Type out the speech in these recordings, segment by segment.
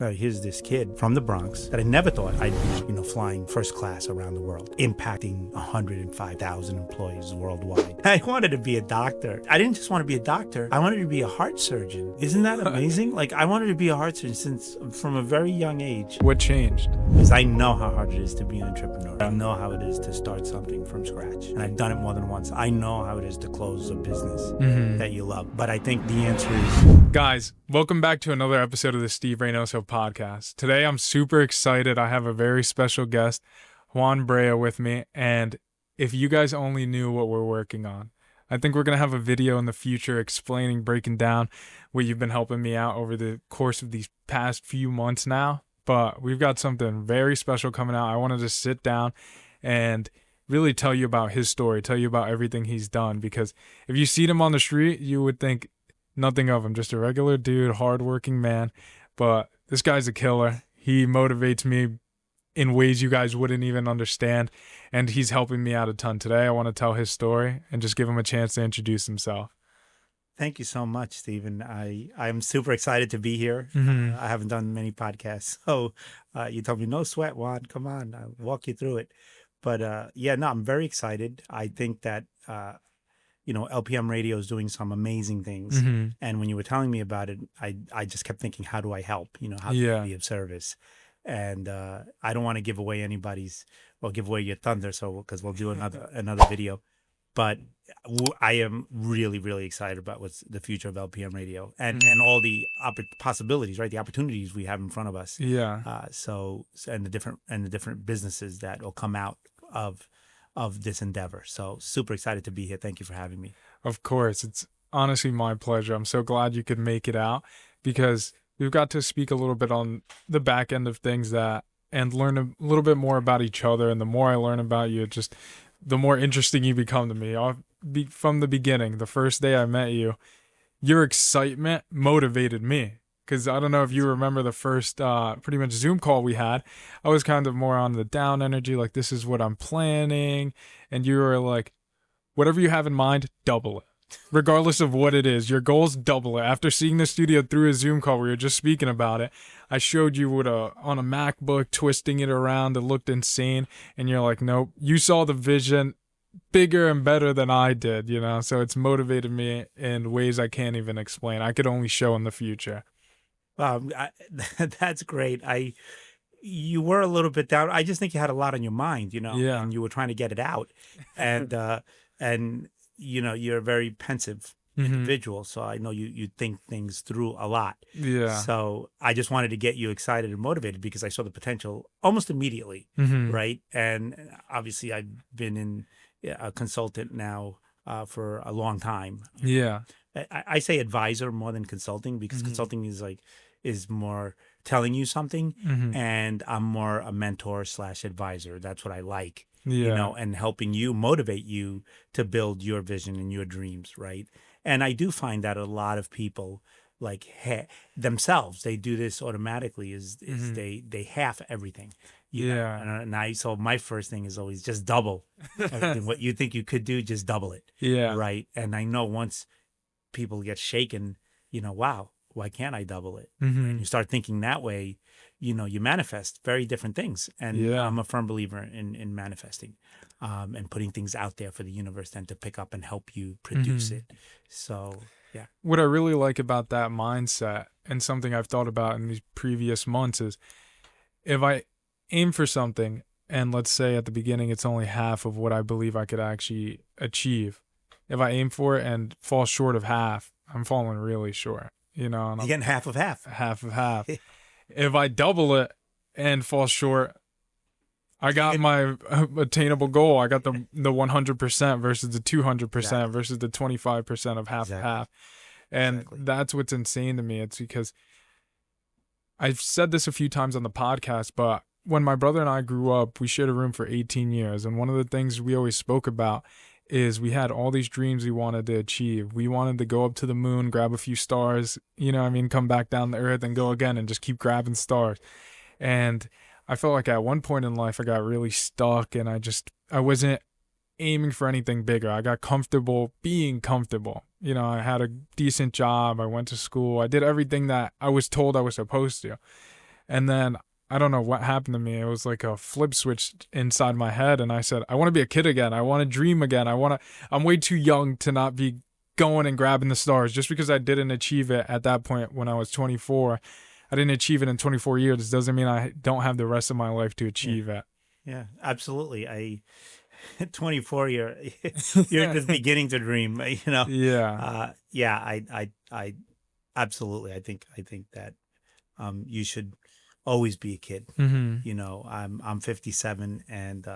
Here's this kid from the Bronx that I never thought I'd be, flying first class around the world, impacting 105,000 employees worldwide. I wanted to be a doctor. I didn't just want to be a doctor. I wanted to be a heart surgeon. Isn't that amazing? I wanted to be a heart surgeon from a very young age. What changed? Because I know how hard it is to be an entrepreneur. I know how it is to start something from scratch. And I've done it more than once. I know how it is to close a business that you love. But I think the answer is... Guys, welcome back to another episode of the Steve Reynoso Podcast. Today I'm super excited. I have a very special guest, Juan Brea, with me. And if you guys only knew what we're working on, I think we're going to have a video in the future breaking down what you've been helping me out over the course of these past few months now. But we've got something very special coming out. I wanted to sit down and really tell you about his story, tell you about everything he's done. Because if you see him on the street, you would think nothing of him, just a regular dude, hardworking man. But this guy's a killer. He motivates me in ways you guys wouldn't even understand, and he's helping me out a ton. Today I want to tell his story and just give him a chance to introduce himself. Thank you so much, Stephen. I'm super excited to be here. I haven't done many podcasts, so you told me no sweat, Juan. Come on, I'll walk you through it. But I'm very excited. I think that LPM radio is doing some amazing things. And when you were telling me about it, I just kept thinking, how do I help? How can I be of service? And I don't want to give away give away your thunder, because we'll do another video. But I am really, really excited about what's the future of LPM radio and all the possibilities, right? The opportunities we have in front of us. Yeah. And the different businesses that will come out of this endeavor. So super excited to be here. Thank you for having me. Of course. It's honestly my pleasure. I'm so glad you could make it out, because we've got to speak a little bit on the back end of things and learn a little bit more about each other. And the more I learn about you, just the more interesting you become to me. From the beginning, the first day I met you, your excitement motivated me. Because I don't know if you remember the first pretty much Zoom call we had. I was kind of more on the down energy, like this is what I'm planning. And you were like, whatever you have in mind, double it. Regardless of what it is, your goals, double it. After seeing the studio through a Zoom call, we were just speaking about it. I showed you on a MacBook, twisting it around. It looked insane. And you're like, nope, you saw the vision bigger and better than I did, So it's motivated me in ways I can't even explain. I could only show in the future. That's great. You were a little bit down. I just think you had a lot on your mind, Yeah. And you were trying to get it out. And you're a very pensive individual. So I know you think things through a lot. Yeah. So I just wanted to get you excited and motivated because I saw the potential almost immediately. Right. And obviously I've been a consultant now for a long time. Yeah. I say advisor more than consulting, because consulting is more telling you something, and I'm more a mentor / advisor. That's what I like, and helping you, motivate you to build your vision and your dreams, right? And I do find that a lot of people themselves, they do this automatically, is they half everything. So my first thing is always just double everything. What you think you could do, just double it. Yeah. Right. And I know once people get shaken, wow, why can't I double it? And you start thinking that way, you manifest very different things. And I'm a firm believer in manifesting and putting things out there for the universe then to pick up and help you produce it. So, yeah. What I really like about that mindset, and something I've thought about in these previous months, is if I aim for something and let's say at the beginning it's only half of what I believe I could actually achieve. If I aim for it and fall short of half, I'm falling really short, And you're getting half of half. Half of half. If I double it and fall short, I got my attainable goal. I got the 100% versus the 200% versus the 25% of half of half. And that's what's insane to me. It's because I've said this a few times on the podcast, but when my brother and I grew up, we shared a room for 18 years. And one of the things we always spoke about is we had all these dreams we wanted to achieve. We wanted to go up to the moon, grab a few stars, come back down to earth and go again and just keep grabbing stars. And I felt like at one point in life I got really stuck and I wasn't aiming for anything bigger. I got comfortable being comfortable. I had a decent job. I went to school. I did everything that I was told I was supposed to. And then I don't know what happened to me. It was like a flip switch inside my head. And I said, I want to be a kid again. I want to dream again. I'm way too young to not be going and grabbing the stars. Just because I didn't achieve it at that point when I was 24, I didn't achieve it in 24 years. Doesn't mean I don't have the rest of my life to achieve it. Yeah, absolutely. 24, you're just beginning to dream, Yeah. Yeah, I absolutely. I think that you should always be a kid. I'm 57, and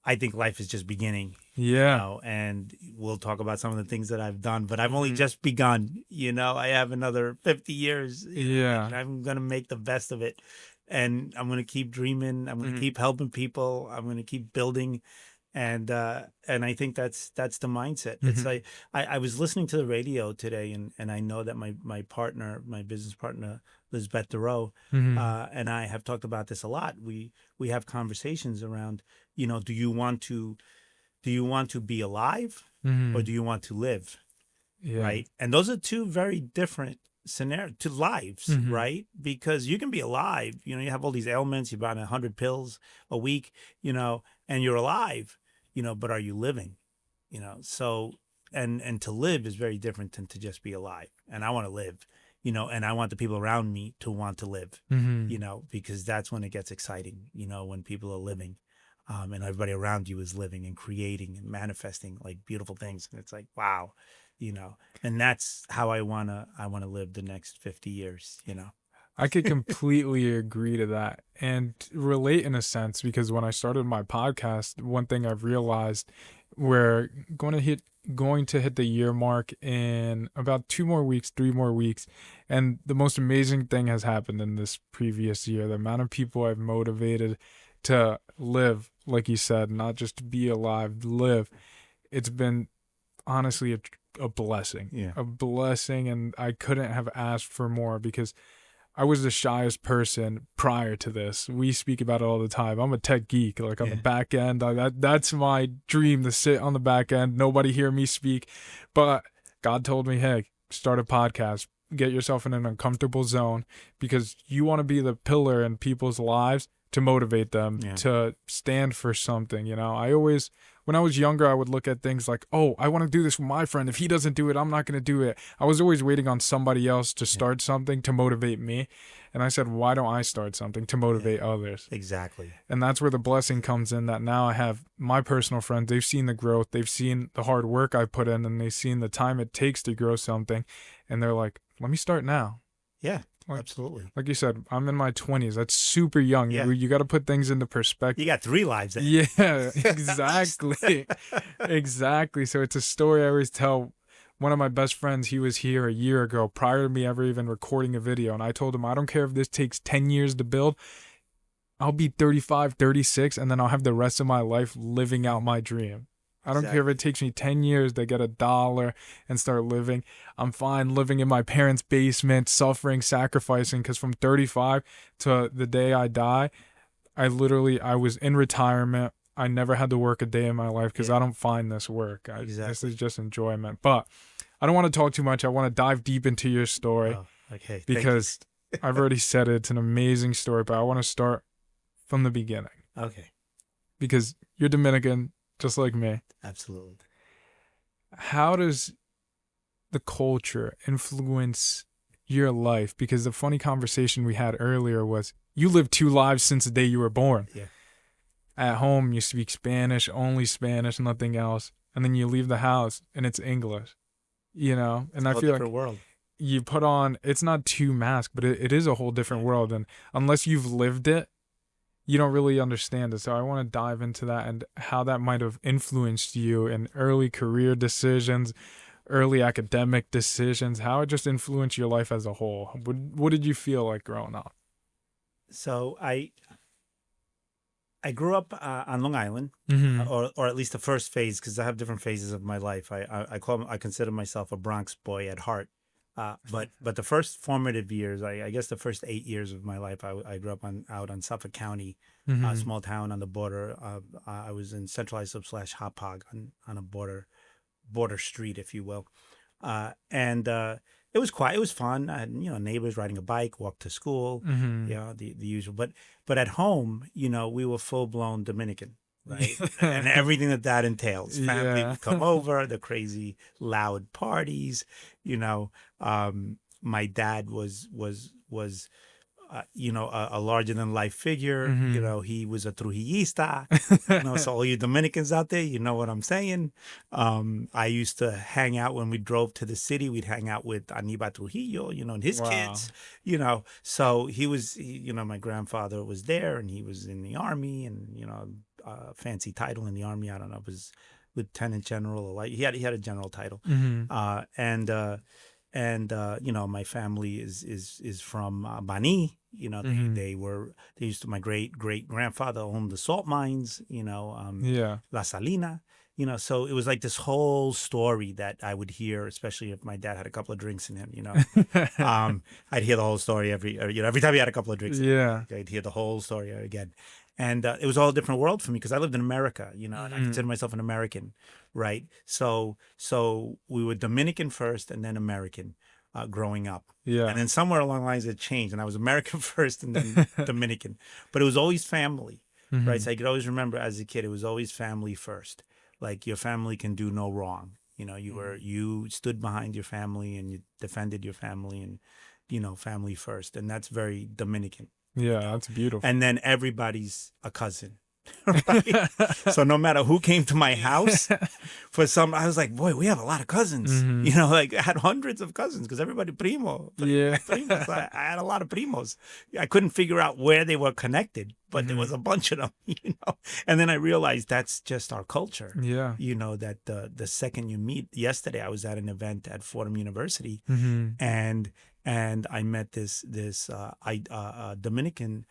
I think life is just beginning. Yeah. And we'll talk about some of the things that I've done, but I've only just begun. I have another 50 years. Yeah. And I'm gonna make the best of it, and I'm gonna keep dreaming. I'm gonna keep helping people. I'm gonna keep building, and I think that's the mindset. It's like I was listening to the radio today, and I know that my business partner, Lisbeth DeRoe, and I have talked about this a lot. We have conversations around, do you want to be alive, or do you want to live? Yeah. Right. And those are two very different scenarios to lives, right? Because you can be alive, you have all these ailments, you're buying 100 pills a week, and you're alive, but are you living? So, and to live is very different than to just be alive. And I want to live, and I want the people around me to want to live, because that's when it gets exciting, when people are living. And everybody around you is living and creating and manifesting like beautiful things. And it's like, wow, and that's how I want to live the next 50 years, I could completely agree to that and relate in a sense, because when I started my podcast, one thing I've realized, we're going to hit the year mark in about 3 more weeks. And the most amazing thing has happened in this previous year. The amount of people I've motivated to live, like you said, not just to be alive, live. It's been honestly a blessing, a blessing. And I couldn't have asked for more, because I was the shyest person prior to this. We speak about it all the time. I'm a tech geek, like on the back end. That's my dream, to sit on the back end, nobody hear me speak. But God told me, hey, start a podcast, get yourself in an uncomfortable zone, because you want to be the pillar in people's lives to motivate them to stand for something. When I was younger, I would look at things like, oh, I want to do this with my friend. If he doesn't do it, I'm not going to do it. I was always waiting on somebody else to start something to motivate me. And I said, why don't I start something to motivate others? Exactly. And that's where the blessing comes in, that now I have my personal friends. They've seen the growth. They've seen the hard work I put in, and they've seen the time it takes to grow something. And they're like, let me start now. Yeah. Absolutely. Like you said, I'm in my 20s. That's super young. Yeah. You got to put things into perspective. You got 3 lives. Yeah, exactly. Exactly. So it's a story I always tell. One of my best friends, he was here a year ago, prior to me ever even recording a video. And I told him, I don't care if this takes 10 years to build. I'll be 35, 36, and then I'll have the rest of my life living out my dream. I don't care if it takes me 10 years to get $1 and start living. I'm fine living in my parents' basement, suffering, sacrificing, because from 35 to the day I die, I was in retirement. I never had to work a day in my life, because I don't find this work. This is just enjoyment. But I don't want to talk too much. I want to dive deep into your story. Oh, okay. Because I've already said it. It's an amazing story, but I want to start from the beginning. Okay. Because you're Dominican, just like me. Absolutely. How does the culture influence your life? Because the funny conversation we had earlier was, you lived 2 lives since the day you were born. Yeah. At home, you speak Spanish, only Spanish, nothing else. And then you leave the house and it's English, And It's I a feel different like world. You put on, it's not 2 masks, but it is a whole different world. And unless you've lived it, you don't really understand it. So I want to dive into that and how that might have influenced you in early career decisions, early academic decisions, how it just influenced your life as a whole. What did you feel like growing up? So I grew up on Long Island, or at least the first phase, because I have different phases of my life. I consider myself a Bronx boy at heart. But the first formative years, I guess the first 8 years of my life, I grew up out on Suffolk County, a small town on the border. I was in Central Islip / Hauppauge on a border street, if you will. And It was quiet. It was fun. I had, neighbors riding a bike, walk to school, Mm-hmm. the usual. But at home, we were full blown Dominican, right? And everything that entails. Family Yeah. would come over, the crazy loud parties. You know, my dad was a larger than life figure. Mm-hmm. He was a Trujillista. So all you Dominicans out there, you know what I'm saying. I used to hang out when we drove to the city. We'd hang out with Aníbal Trujillo, and his Wow. kids. So my grandfather was there, and he was in the army, and fancy title in the army. I don't know, it was lieutenant general or like he had a general title. Mm-hmm. My family is from Bani. Mm-hmm. They used to, my great grandfather owned the salt mines. Yeah. La Salina. So it was like this whole story that I would hear, especially if my dad had a couple of drinks in him. I'd hear the whole story every time he had a couple of drinks. Yeah. I'd hear the whole story again. And it was all a different world for me because I lived in America, and I consider myself an American, right? So we were Dominican first and then American growing up. Yeah. And then somewhere along the lines it changed, and I was American first and then Dominican. But it was always family, Mm-hmm. right? So I could always remember as a kid, it was always family first. Like your family can do no wrong. You stood behind your family and you defended your family and, family first. And that's very Dominican. Yeah, that's beautiful. And then everybody's a cousin. Right? So no matter who came to my house, I was like, boy, we have a lot of cousins. Mm-hmm. Like I had hundreds of cousins because everybody primo. Yeah. Primos. I had a lot of primos. I couldn't figure out where they were connected, but there was a bunch of them. And then I realized that's just our culture. Yeah. That the second you meet. Yesterday, I was at an event at Fordham University, Mm-hmm. and I met this Dominican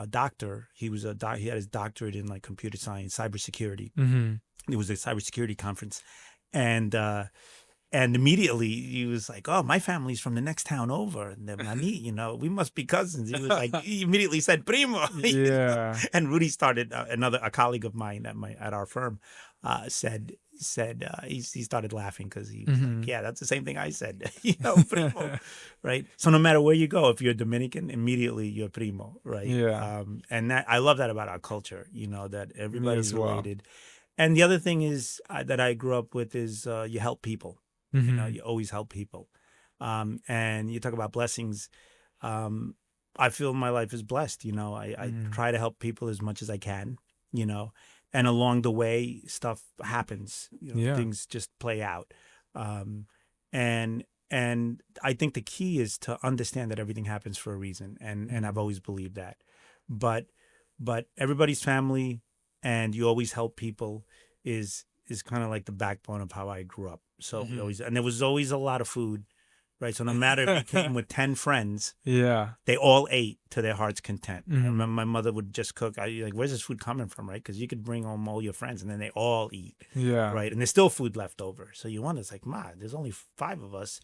doctor. He had his doctorate in like computer science, cybersecurity. Mm-hmm. It was a cybersecurity conference, and immediately he was like, "Oh, my family's from the next town over, and then Mani, we must be cousins." He was like, he immediately said "primo." Yeah. And Rudy started a colleague of mine at our firm said he started laughing because he was like, yeah, that's the same thing I said, primo, right? So no matter where you go, if you're Dominican, immediately you're primo, right? Yeah. And I love that about our culture, that everybody's well. related. And the other thing is that I grew up with is you help people. Mm-hmm. You always help people. And you talk about blessings. I feel my life is blessed. I try to help people as much as I can, and along the way, stuff happens. Yeah. Things just play out. And I think the key is to understand that everything happens for a reason. And I've always believed that. But everybody's family, and you always help people is kind of like the backbone of how I grew up. So and there was always a lot of food, right? So no matter if you came with 10 friends, Yeah. they all ate to their heart's content. I Mm-hmm. remember my mother would just cook. Where's this food coming from, right? Because you could bring home all your friends and then they all eat, Yeah. right? And there's still food left over. So you wonder, it's like, Ma, there's only 5 of us.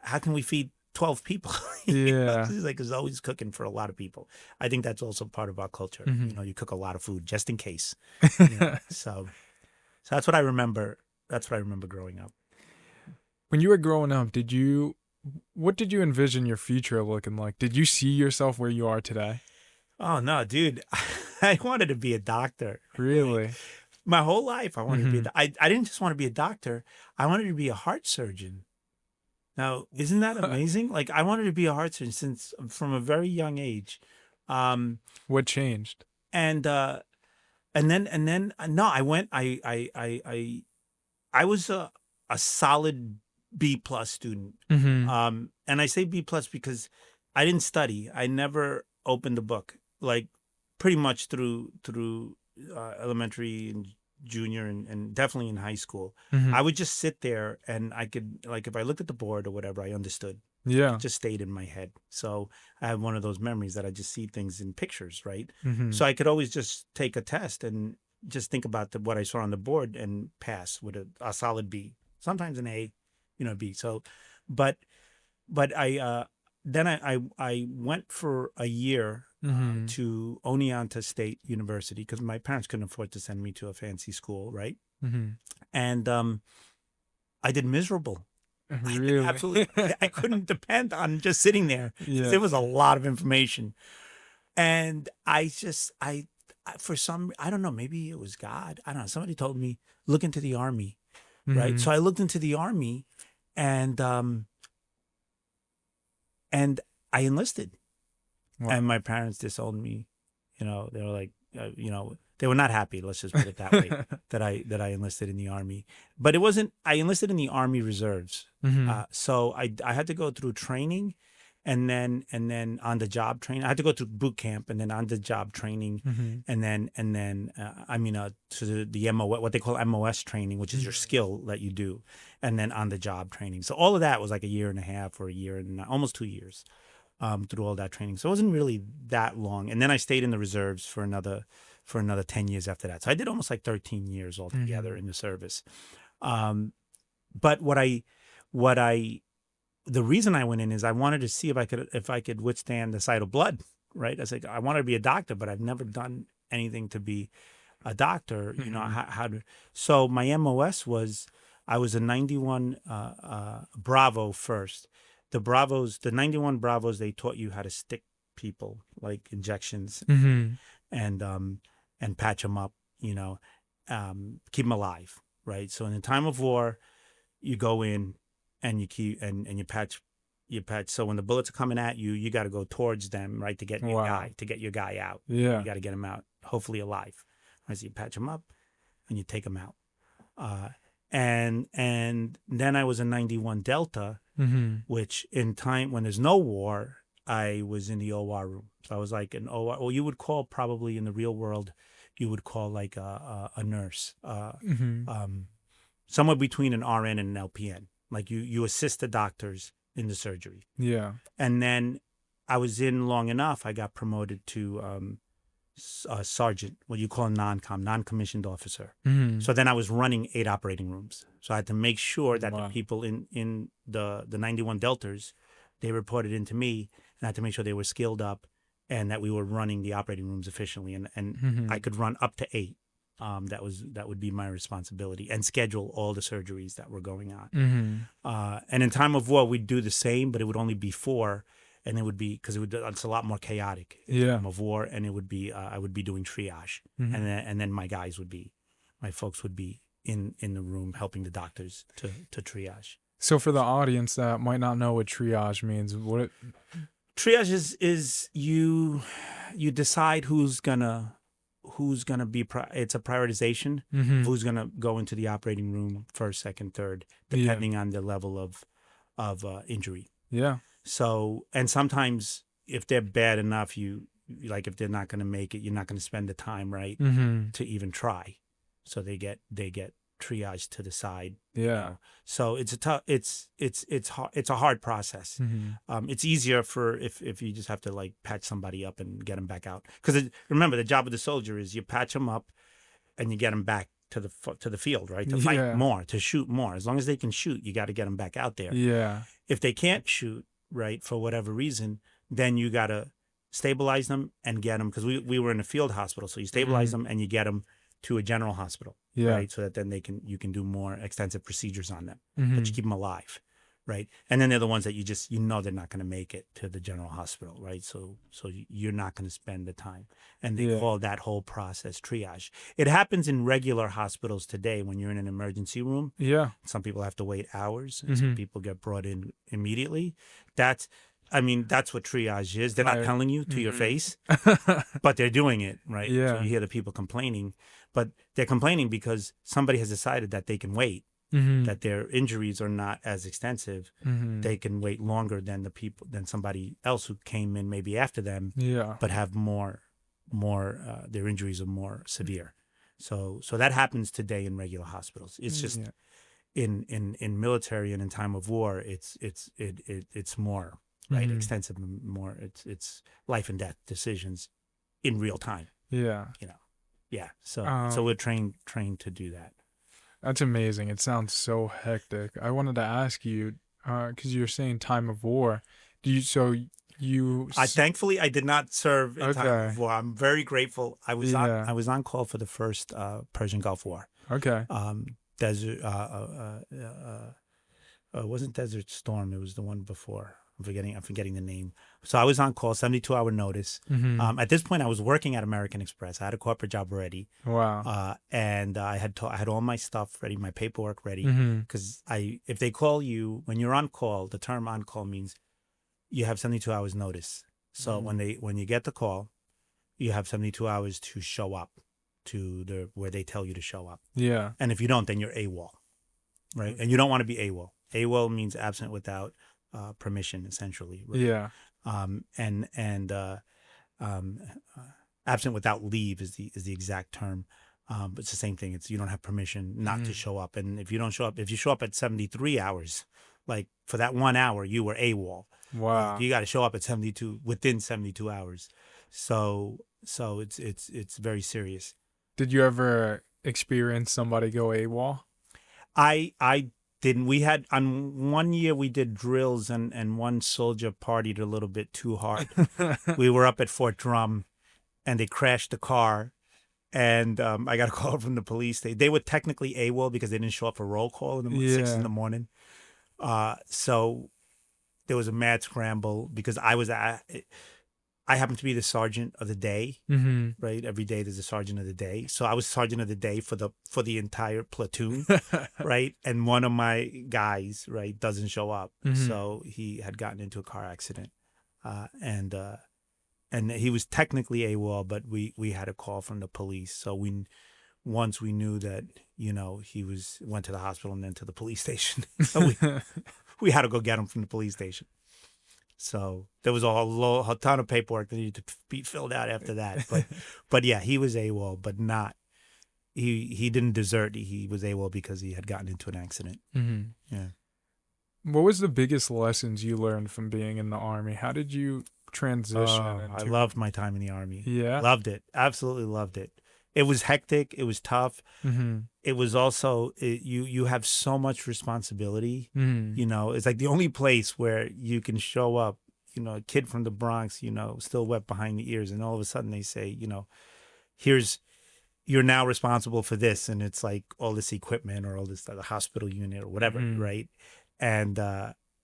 How can we feed 12 people? Yeah. She's like, it's always cooking for a lot of people. I think that's also part of our culture. You cook a lot of food just in case. So that's what I remember. That's what I remember growing up. When you were growing up, what did you envision your future looking like? Did you see yourself where you are today? Oh no, dude. I wanted to be a doctor. Really? My whole life I wanted to be I didn't just want to be a doctor. I wanted to be a heart surgeon. Now, isn't that amazing? Like I wanted to be a heart surgeon from a very young age. What changed? And then no, I was a solid B+ student. Mm-hmm. And I say B+ because I didn't study. I never opened a book, like pretty much through elementary and junior and definitely in high school. Mm-hmm. I would just sit there and I could, like, if I looked at the board or whatever, I understood. Yeah. It just stayed in my head. So I have one of those memories that I just see things in pictures, right? Mm-hmm. So I could always just take a test and just think about what I saw on the board and pass with a solid B, sometimes an A, B. So, but I then I went for a year Mm-hmm. to Oneonta State University because my parents couldn't afford to send me to a fancy school, right? Mm-hmm. And I did miserable. Really? Absolutely, I couldn't depend on just sitting there. Yeah. There was a lot of information, and for some, I don't know, maybe it was God. I don't know. Somebody told me look into the army, right? So I looked into the army, and I enlisted. Wow. And my parents disowned me. They were like, they were not happy. Let's just put it that way. that I enlisted in the army, but it wasn't. I enlisted in the Army Reserves. So I had to go through training, and then on the job training. I had to go through boot camp, and then on the job training, and then to the MOS, what they call MOS training, which is your skill that you do, and then on the job training. So all of that was like a year and a half or a year and almost 2 years. Through all that training. So it wasn't really that long. And then I stayed in the reserves for another 10 years after that. So I did almost like 13 years altogether in the service. But the reason I went in is I wanted to see if I could withstand the sight of blood, right? I was like, I wanted to be a doctor, but I've never done anything to be a doctor. So my MOS was, I was a 91 Bravo first. The 91 Bravos, they taught you how to stick people, like injections, and patch them up, keep them alive, right? So in the time of war, you go in and you patch. So when the bullets are coming at you, you got to go towards them, right, to get your guy out. Yeah, you got to get him out, hopefully alive. Right, so you patch him up, and you take him out. And then I was a 91 Delta, which in time when there's no war, I was in the OR room. So I was like an OR. Well, you would call probably in the real world, you would call like a nurse, somewhere between an RN and an LPN. Like you assist the doctors in the surgery. Yeah. And then I was in long enough. I got promoted to sergeant, what you call a non-commissioned officer. So then I was running 8 operating rooms. So I had to make sure that the people in the 91 Deltas, they reported into me, and I had to make sure they were skilled up and that we were running the operating rooms efficiently. And I could run up to 8. That would be my responsibility, and schedule all the surgeries that were going on. And in time of war, we'd do the same, but it would only be 4. And it would be because it's a lot more chaotic in time of war, and it would be I would be doing triage, and then my folks would be in the room helping the doctors to triage. So for the audience that might not know what triage means, triage is you decide who's gonna be. It's a prioritization of who's gonna go into the operating room first, second, third, depending on the level of injury. Yeah. So, and sometimes if they're bad enough, if they're not going to make it, you're not going to spend the time, right, to even try. So they get triaged to the side. Yeah. So it's a hard process. It's easier if you just have to like patch somebody up and get them back out. Because remember, the job of the soldier is you patch them up and you get them back to the field, right? To fight more, to shoot more. As long as they can shoot, you got to get them back out there. Yeah. If they can't shoot, right, for whatever reason, then you got to stabilize them and get them, because we were in a field hospital, so you stabilize them and you get them to a general hospital, right, so that then you can do more extensive procedures on them, but you keep them alive, right? And then they're the ones that they're not going to make it to the general hospital, right? So you're not going to spend the time, and they call that whole process triage. It happens in regular hospitals today when you're in an emergency room. Yeah, some people have to wait hours, and some people get brought in immediately. That's what triage is. They're not telling you to your face, but they're doing it, right? Yeah. So you hear the people complaining, but they're complaining because somebody has decided that they can wait. That their injuries are not as extensive. They can wait longer than somebody else who came in maybe after them, but have more their injuries are more severe. So that happens today in regular hospitals. It's just in military and in time of war, it's more extensive, more it's life and death decisions in real time. So we're trained to do that. That's amazing. It sounds so hectic. I wanted to ask you, because you're saying time of war. Thankfully I did not serve in time of war. I'm very grateful. I was on call for the first Persian Gulf War. Okay. Desert it wasn't Desert Storm. It was the one before. I'm forgetting the name. So I was on call, 72-hour notice. Mm-hmm. At this point, I was working at American Express. I had a corporate job already, Wow. and I had all my stuff ready, my paperwork ready. Mm-hmm. Because if they call you when you're on call, the term on call means you have 72 hours notice. So when you get the call, you have 72 hours to show up to where they tell you to show up. Yeah. And if you don't, then you're AWOL, right? And you don't want to be AWOL. AWOL means absent without permission, essentially. Right? Yeah. Absent without leave is the exact term. But it's the same thing. It's you don't have permission not to show up. And if you don't show up, if you show up at 73 hours, like for that 1 hour, you were AWOL. Wow. You got to show up at within 72 hours. So it's very serious. Did you ever experience somebody go AWOL? I didn't. We had on 1 year we did drills and one soldier partied a little bit too hard. We were up at Fort Drum, and they crashed the car, and I got a call from the police. They were technically AWOL because they didn't show up for roll call in the 6 in the morning. So there was a mad scramble because I happened to be the sergeant of the day, right? Every day there's a sergeant of the day. So I was sergeant of the day for the entire platoon, right? And one of my guys, right, doesn't show up. So he had gotten into a car accident. And he was technically AWOL, but we had a call from the police. So once we knew that, he went to the hospital and then to the police station. So we had to go get him from the police station. So there was a ton of paperwork that needed to be filled out after that. But yeah, he was AWOL, but not, he didn't desert. He was AWOL because he had gotten into an accident. Yeah. What was the biggest lessons you learned from being in the Army? How did you transition? I loved my time in the Army. Yeah. Loved it. Absolutely loved it. It was hectic. It was tough. It was also, you have so much responsibility. It's like the only place where you can show up, a kid from the Bronx, still wet behind the ears. And all of a sudden they say, you're now responsible for this. And it's like all this equipment or all this the hospital unit or whatever, right? And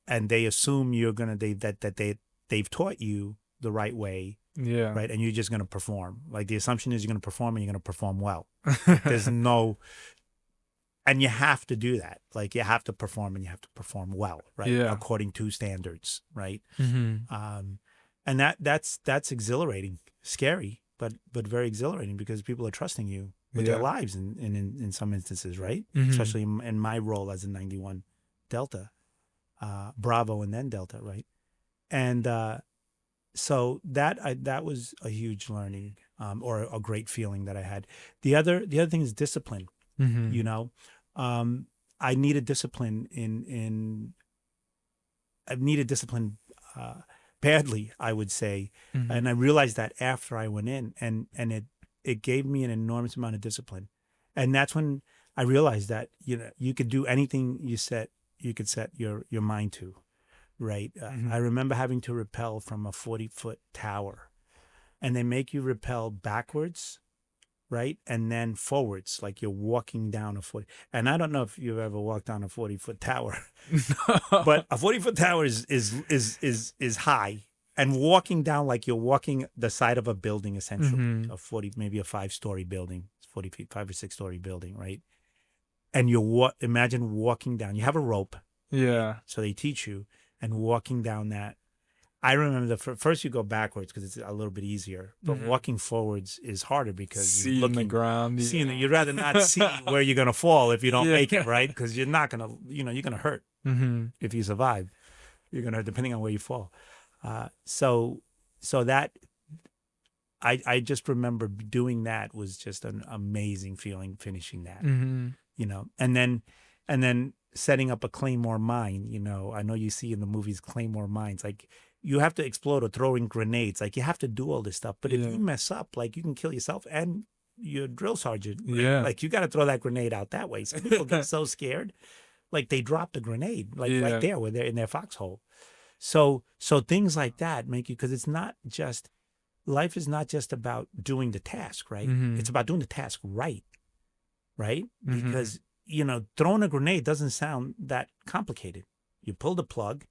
they assume you're going to, they've taught you the right way. Yeah. Right. And you're just going to perform. Like the assumption is you're going to perform and you're going to perform well. There's no, and you have to do that. Like you have to perform and you have to perform well, right? Yeah. According to standards, right? And that's exhilarating, scary, but very exhilarating because people are trusting you with their lives in some instances, right? Especially in my role as a 91 Delta, Bravo and then Delta, right? And so that was a huge learning or a great feeling that I had. The other thing is discipline. I needed discipline I've needed discipline badly, I would say. And I realized that after I went in and it gave me an enormous amount of discipline. And that's when I realized that, you could do anything you could set your mind to. Right. I remember having to rappel from a 40-foot tower, and they make you rappel backwards, right, and then forwards, like you're walking down a 40. And I don't know if you've ever walked down a 40-foot tower, but a 40-foot tower is high, and walking down like you're walking the side of a building, essentially, maybe a 5-story building, 40 feet, 5 or 6-story building, right? And imagine walking down. You have a rope. Yeah. So they teach you. And walking down that, I remember first you go backwards because it's a little bit easier, but walking forwards is harder because seeing the ground. You'd rather not see where you're gonna fall if you don't make it, right? Because you're not gonna, you're gonna hurt if you survive. You're gonna, depending on where you fall. So that I just remember doing that was just an amazing feeling, finishing that, and then setting up a Claymore mine. I know you see in the movies Claymore mines, like you have to explode or throw in grenades, like you have to do all this stuff. But if you mess up, like you can kill yourself and your drill sergeant. Right? Yeah. Like you got to throw that grenade out that way. Some people get so scared, like they drop the grenade, like right there where they're in their foxhole. So things like that make you, because it's not just, life is not just about doing the task, right? It's about doing the task right? Because throwing a grenade doesn't sound that complicated. You pull the plug,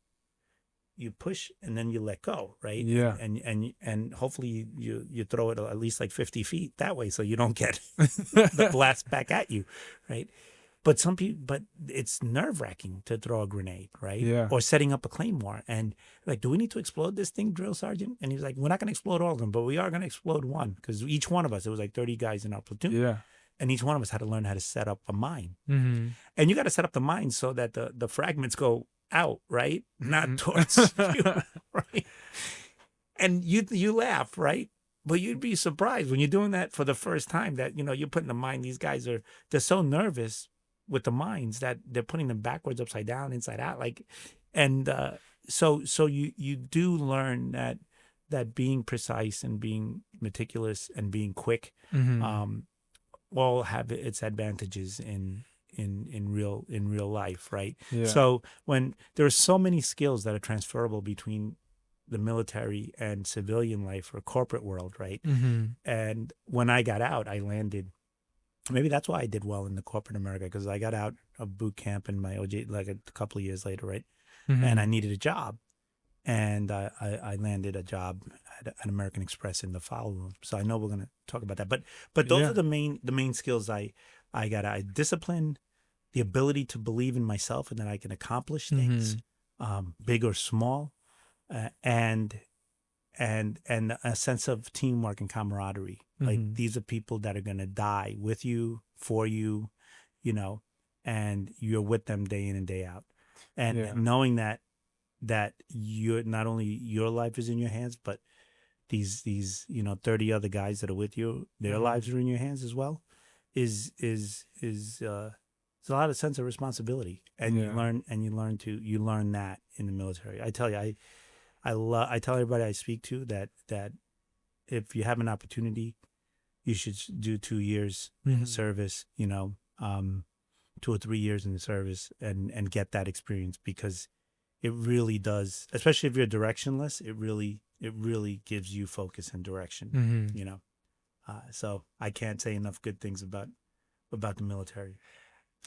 you push, and then you let go, right? Yeah. And hopefully you throw it at least like 50 feet that way, so you don't get the blast back at you, right? But it's nerve wracking to throw a grenade, right? Yeah. Or setting up a claymore. And like, do we need to explode this thing, drill sergeant? And he's like, we're not going to explode all of them, but we are going to explode one, because each one of us, it was like 30 guys in our platoon. Yeah. And each one of us had to learn how to set up a mine. Mm-hmm. And you got to set up the mine so that the fragments go out, right? Not towards you, right? And you laugh, right? But you'd be surprised when you're doing that for the first time that, you're putting the mine. These guys they're so nervous with the mines that they're putting them backwards, upside down, inside out. So you do learn that being precise and being meticulous and being quick, Mm-hmm. all have its advantages in real life, right? Yeah. So when there are so many skills that are transferable between the military and civilian life or corporate world, right? Mm-hmm. And when I got out, I landed. Maybe that's why I did well in the corporate America, because I got out of boot camp in my OJ like a couple of years later, right? Mm-hmm. And I needed a job, and I landed a job at American Express in the file room. So I know we're going to talk about that, but those Yeah. are the main skills I got. Discipline, the ability to believe in myself and that I can accomplish things, big or small, and a sense of teamwork and camaraderie. Like, Mhm. these are people that are going to die with you, for you, and you're with them day in and day out. And Yeah. knowing that you're not only your life is in your hands, but these 30 other guys that are with you, their Mhm. lives are in your hands as well, is it's a lot of sense of responsibility. And Yeah. you learn that in the military. I tell you, I tell everybody I speak to that if you have an opportunity, you should do 2 years in Mhm. service, 2 or 3 years in the service, and get that experience, because it really does, especially if you're directionless, it really gives you focus and direction, Mhm. So I can't say enough good things about the military.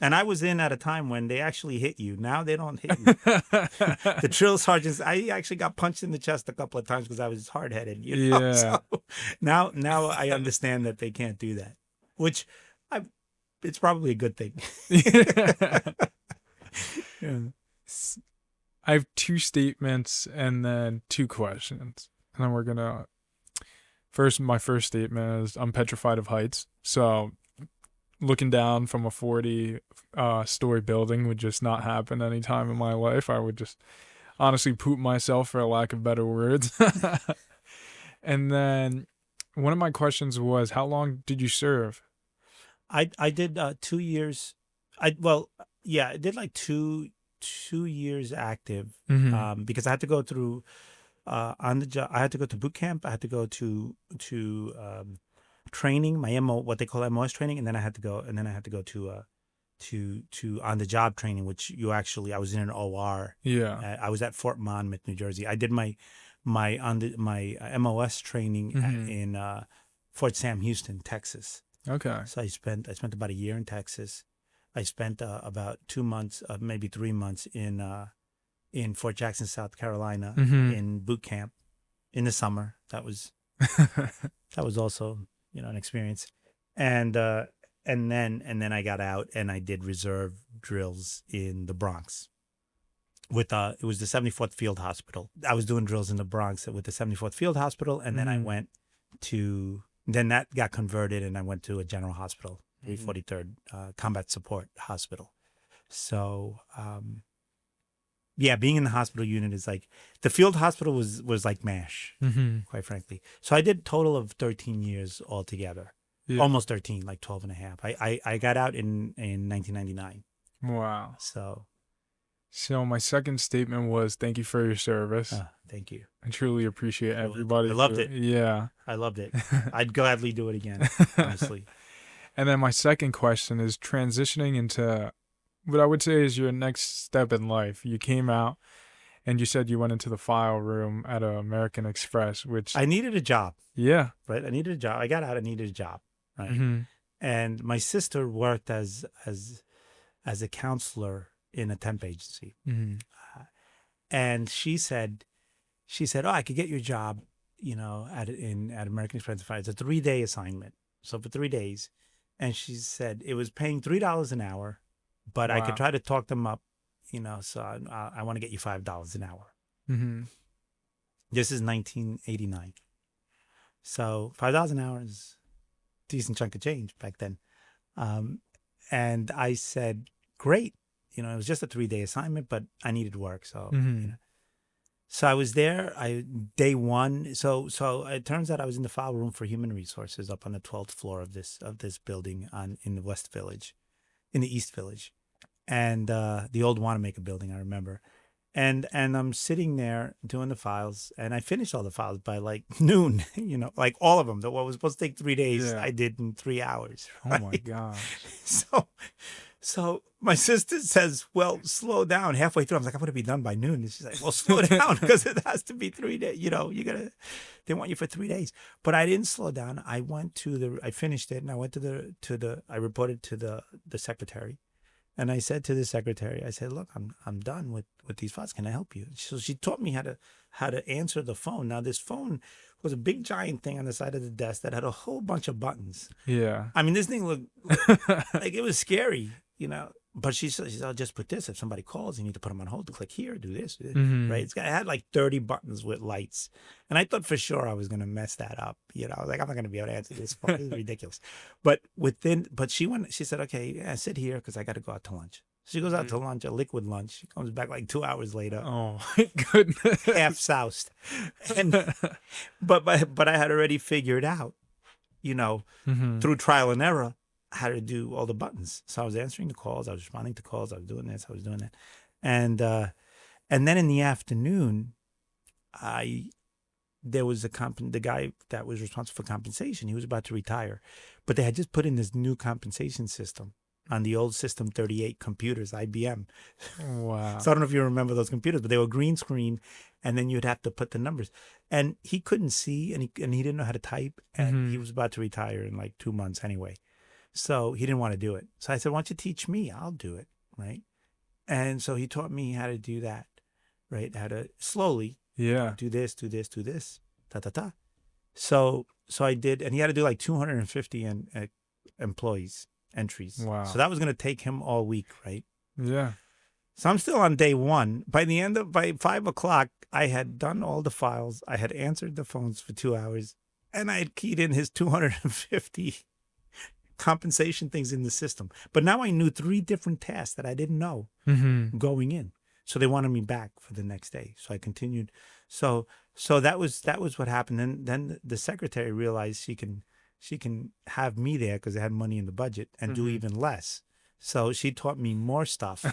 And I was in at a time when they actually hit you. Now they don't hit you. The drill sergeants, I actually got punched in the chest a couple of times because I was hard-headed. Yeah. So now I understand that they can't do that, which it's probably a good thing. Yeah. I have 2 statements and then 2 questions. And then we're going to my first statement is I'm petrified of heights. So looking down from a 40 story building would just not happen any time in my life. I would just honestly poop myself, for a lack of better words. And then one of my questions was, how long did you serve? I did 2 years. I did like two years active, Mhm. because I had to go through on the job. I had to go to boot camp. I had to go to training, my what they call MOS training, and then I had to go to on the job training, which I was in an OR. Yeah. I was at Fort Monmouth, New Jersey. I did my MOS training Mhm. in Fort Sam Houston, Texas. Okay. So I spent about a year in Texas. I spent about 2 months, maybe 3 months in Fort Jackson, South Carolina, Mhm. in boot camp in the summer. That was also an experience, and then I got out and I did reserve drills in the Bronx with it was the 74th Field Hospital. I was doing drills in the Bronx with the 74th Field Hospital, and then I Mhm. went to that got converted, and I went to a general hospital, Mhm. 343rd Combat Support Hospital. So yeah, being in the hospital unit is like, the field hospital was like MASH, Mhm. quite frankly. So I did a total of 13 years altogether. Yeah. Almost 13, like 12 and a half. I got out in 1999. Wow. So So my second statement was, thank you for your service. thank you. I truly appreciate everybody. I loved it. Yeah. I loved it. I'd gladly do it again, honestly. And then my second question is transitioning into what I would say is your next step in life. You came out and you said you went into the file room at American Express, which I needed a job, yeah. right? I needed a job. I got out, I needed a job, right? Mhm. And my sister worked as a counselor in a temp agency. Mm-hmm. And she said, oh, I could get your job, at American Express. It's a 3-day assignment. So for 3 days. And she said it was paying $3 an hour, but I could Wow. try to talk them up, so I want to get you $5 an hour. Mm-hmm. This is 1989. So $5 an hour is a decent chunk of change back then. And I said, great. It was just a 3-day assignment, but I needed work. So, Mm-hmm. So I was there. Day one. So it turns out I was in the file room for human resources up on the 12th floor of this building in the West Village, in the East Village, and the old Wanamaker building. I remember, and I'm sitting there doing the files, and I finished all the files by like noon. Like all of them. What was supposed to take 3 days, Yeah. I did in 3 hours. Oh my right? gosh. So my sister says, well, slow down halfway through. I'm like, I'm going to be done by noon. And she's like, well, slow down because it has to be 3 days. They want you for 3 days. But I didn't slow down. I finished it and I went I reported to the secretary. And I said to the secretary, I said, look, I'm done with these files. Can I help you? So she taught me how to answer the phone. Now, this phone was a big giant thing on the side of the desk that had a whole bunch of buttons. Yeah. I mean, this thing looked like it was scary, But she said, I'll just put this. If somebody calls, you need to put them on hold. Click here, do this, Mhm. right? It had like 30 buttons with lights. And I thought for sure I was going to mess that up. I was like, I'm not going to be able to answer this phone. This is ridiculous. But she said, okay, yeah, sit here because I got to go out to lunch. She goes out to lunch, a liquid lunch. She comes back like 2 hours later, Oh my goodness. half soused. And but I had already figured out, Mhm. through trial and error, how to do all the buttons. So I was answering the calls, I was responding to calls, I was doing this, I was doing that. And then in the afternoon, there was the guy that was responsible for compensation, he was about to retire. But they had just put in this new compensation system on the old System 38 computers, IBM. Wow. So I don't know if you remember those computers, but they were green screen, and then you'd have to put the numbers. And he couldn't see, and he didn't know how to type, and he was about to retire in like 2 months anyway. So he didn't want to do it. So I said, why don't you teach me? I'll do it, right? And so he taught me how to do that, right? How to slowly Yeah. do this, ta ta ta. So I did, and he had to do like 250 employees entries. Wow. So that was going to take him all week, right? Yeah. So I'm still on day one. By 5 o'clock, I had done all the files. I had answered the phones for 2 hours, and I had keyed in his 250 compensation things in the system. But now I knew 3 different tasks that I didn't know Mhm. going in. So they wanted me back for the next day. So I continued. So that was what happened. And then the secretary realized she can have me there because they had money in the budget and do even less. So she taught me more stuff,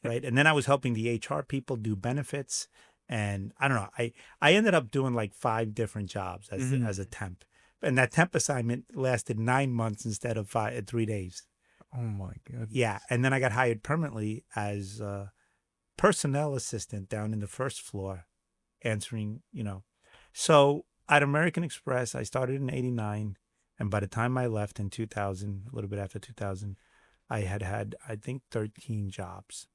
right? And then I was helping the HR people do benefits. And I don't know, I ended up doing like 5 different jobs as a temp. And that temp assignment lasted 9 months instead of 3 days. Oh my goodness. Yeah. And then I got hired permanently as a personnel assistant down in the first floor answering, So at American Express, I started in 89. And by the time I left in 2000, a little bit after 2000, I had, I think, 13 jobs.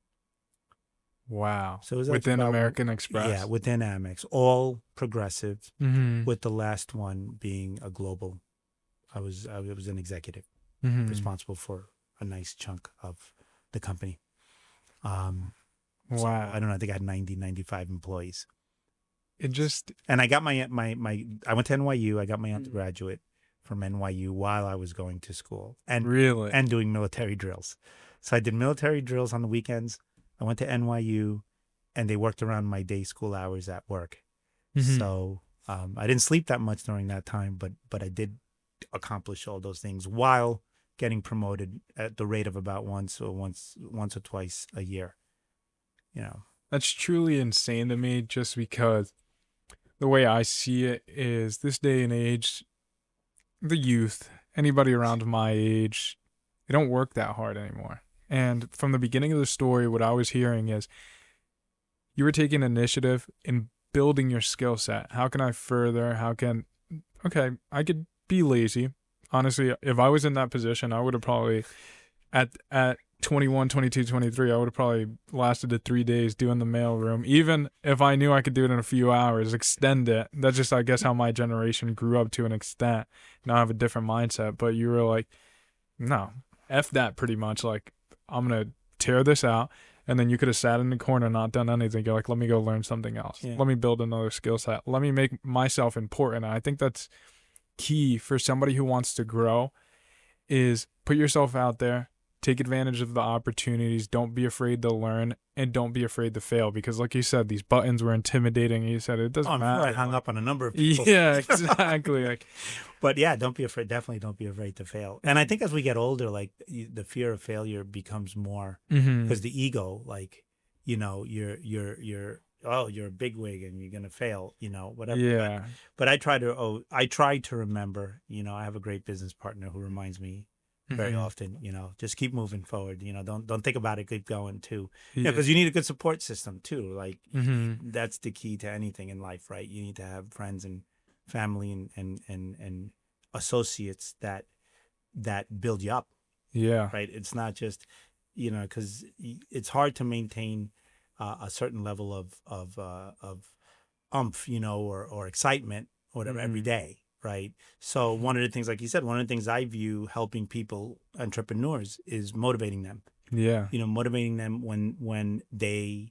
Wow. So it was like within about- American Express. Yeah, within Amex, all progressive, Mhm. with the last one being a global. I was an executive Mhm. responsible for a nice chunk of the company. So Wow. I don't know, I think I had 95 employees. It just And I got my I went to NYU. I got my undergraduate from NYU while I was going to school and really. doing military drills. So I did military drills on the weekends. I went to NYU, and they worked around my day school hours at work. Mhm. So I didn't sleep that much during that time, but I did accomplish all those things while getting promoted at the rate of about once or twice a year. That's truly insane to me, just because the way I see it is this day and age, the youth, anybody around my age, they don't work that hard anymore. And from the beginning of the story, what I was hearing is you were taking initiative in building your skill set. How can I further? Okay, I could be lazy. Honestly, if I was in that position, I would have probably at 21, 22, 23, I would have probably lasted the 3 days doing the mailroom. Even if I knew I could do it in a few hours, extend it. That's just, I guess, how my generation grew up to an extent. Now I have a different mindset. But you were like, no, F that pretty much. Like, I'm going to tear this out. And then you could have sat in the corner, not done anything. You're like, let me go learn something else. Yeah. Let me build another skill set. Let me make myself important. And I think that's key for somebody who wants to grow is put yourself out there. Take advantage of the opportunities. Don't be afraid to learn and don't be afraid to fail. Because like you said, these buttons were intimidating. You said it doesn't matter. I hung up on a number of people. Yeah, exactly. Like, but yeah, don't be afraid. Definitely don't be afraid to fail. And I think as we get older, like the fear of failure becomes more because the ego, like, you know, you're a bigwig and you're going to fail, you know, whatever. yeah. But I try to remember, you know, I have a great business partner who reminds me very often, you know, just keep moving forward, you know, don't think about it, keep going too, you know, because you need a good support system too. Like that's the key to anything in life, right? You need to have friends and family and associates that build you up. Yeah. Right. It's not just, you know, because it's hard to maintain a certain level of umph, you know, or excitement or whatever every day. Right. So one of the things, like you said, one of the things I view helping people, entrepreneurs, is motivating them. Yeah. You know, motivating them when they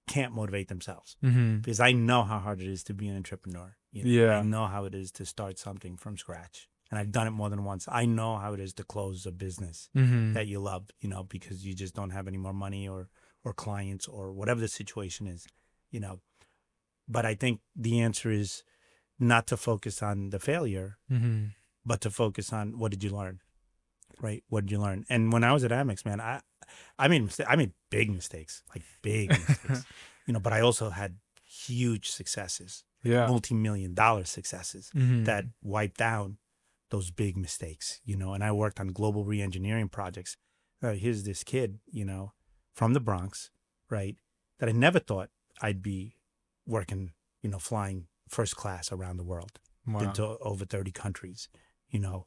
can't motivate themselves. Mm-hmm. Because I know how hard it is to be an entrepreneur. You know? Yeah. I know how it is to start something from scratch. And I've done it more than once. I know how it is to close a business that you love, you know, because you just don't have any more money or clients or whatever the situation is, you know. But I think the answer is not to focus on the failure, but to focus on what did you learn, right? What did you learn? And when I was at Amex, man, I made big mistakes, like big mistakes, you know, but I also had huge successes, multi-million-dollar successes that wiped down those big mistakes, you know. And I worked on global re-engineering projects. Here's this kid, you know, from the Bronx, right, that I never thought I'd be working, you know, flying first class around the world. Wow. Been to over 30 countries, you know,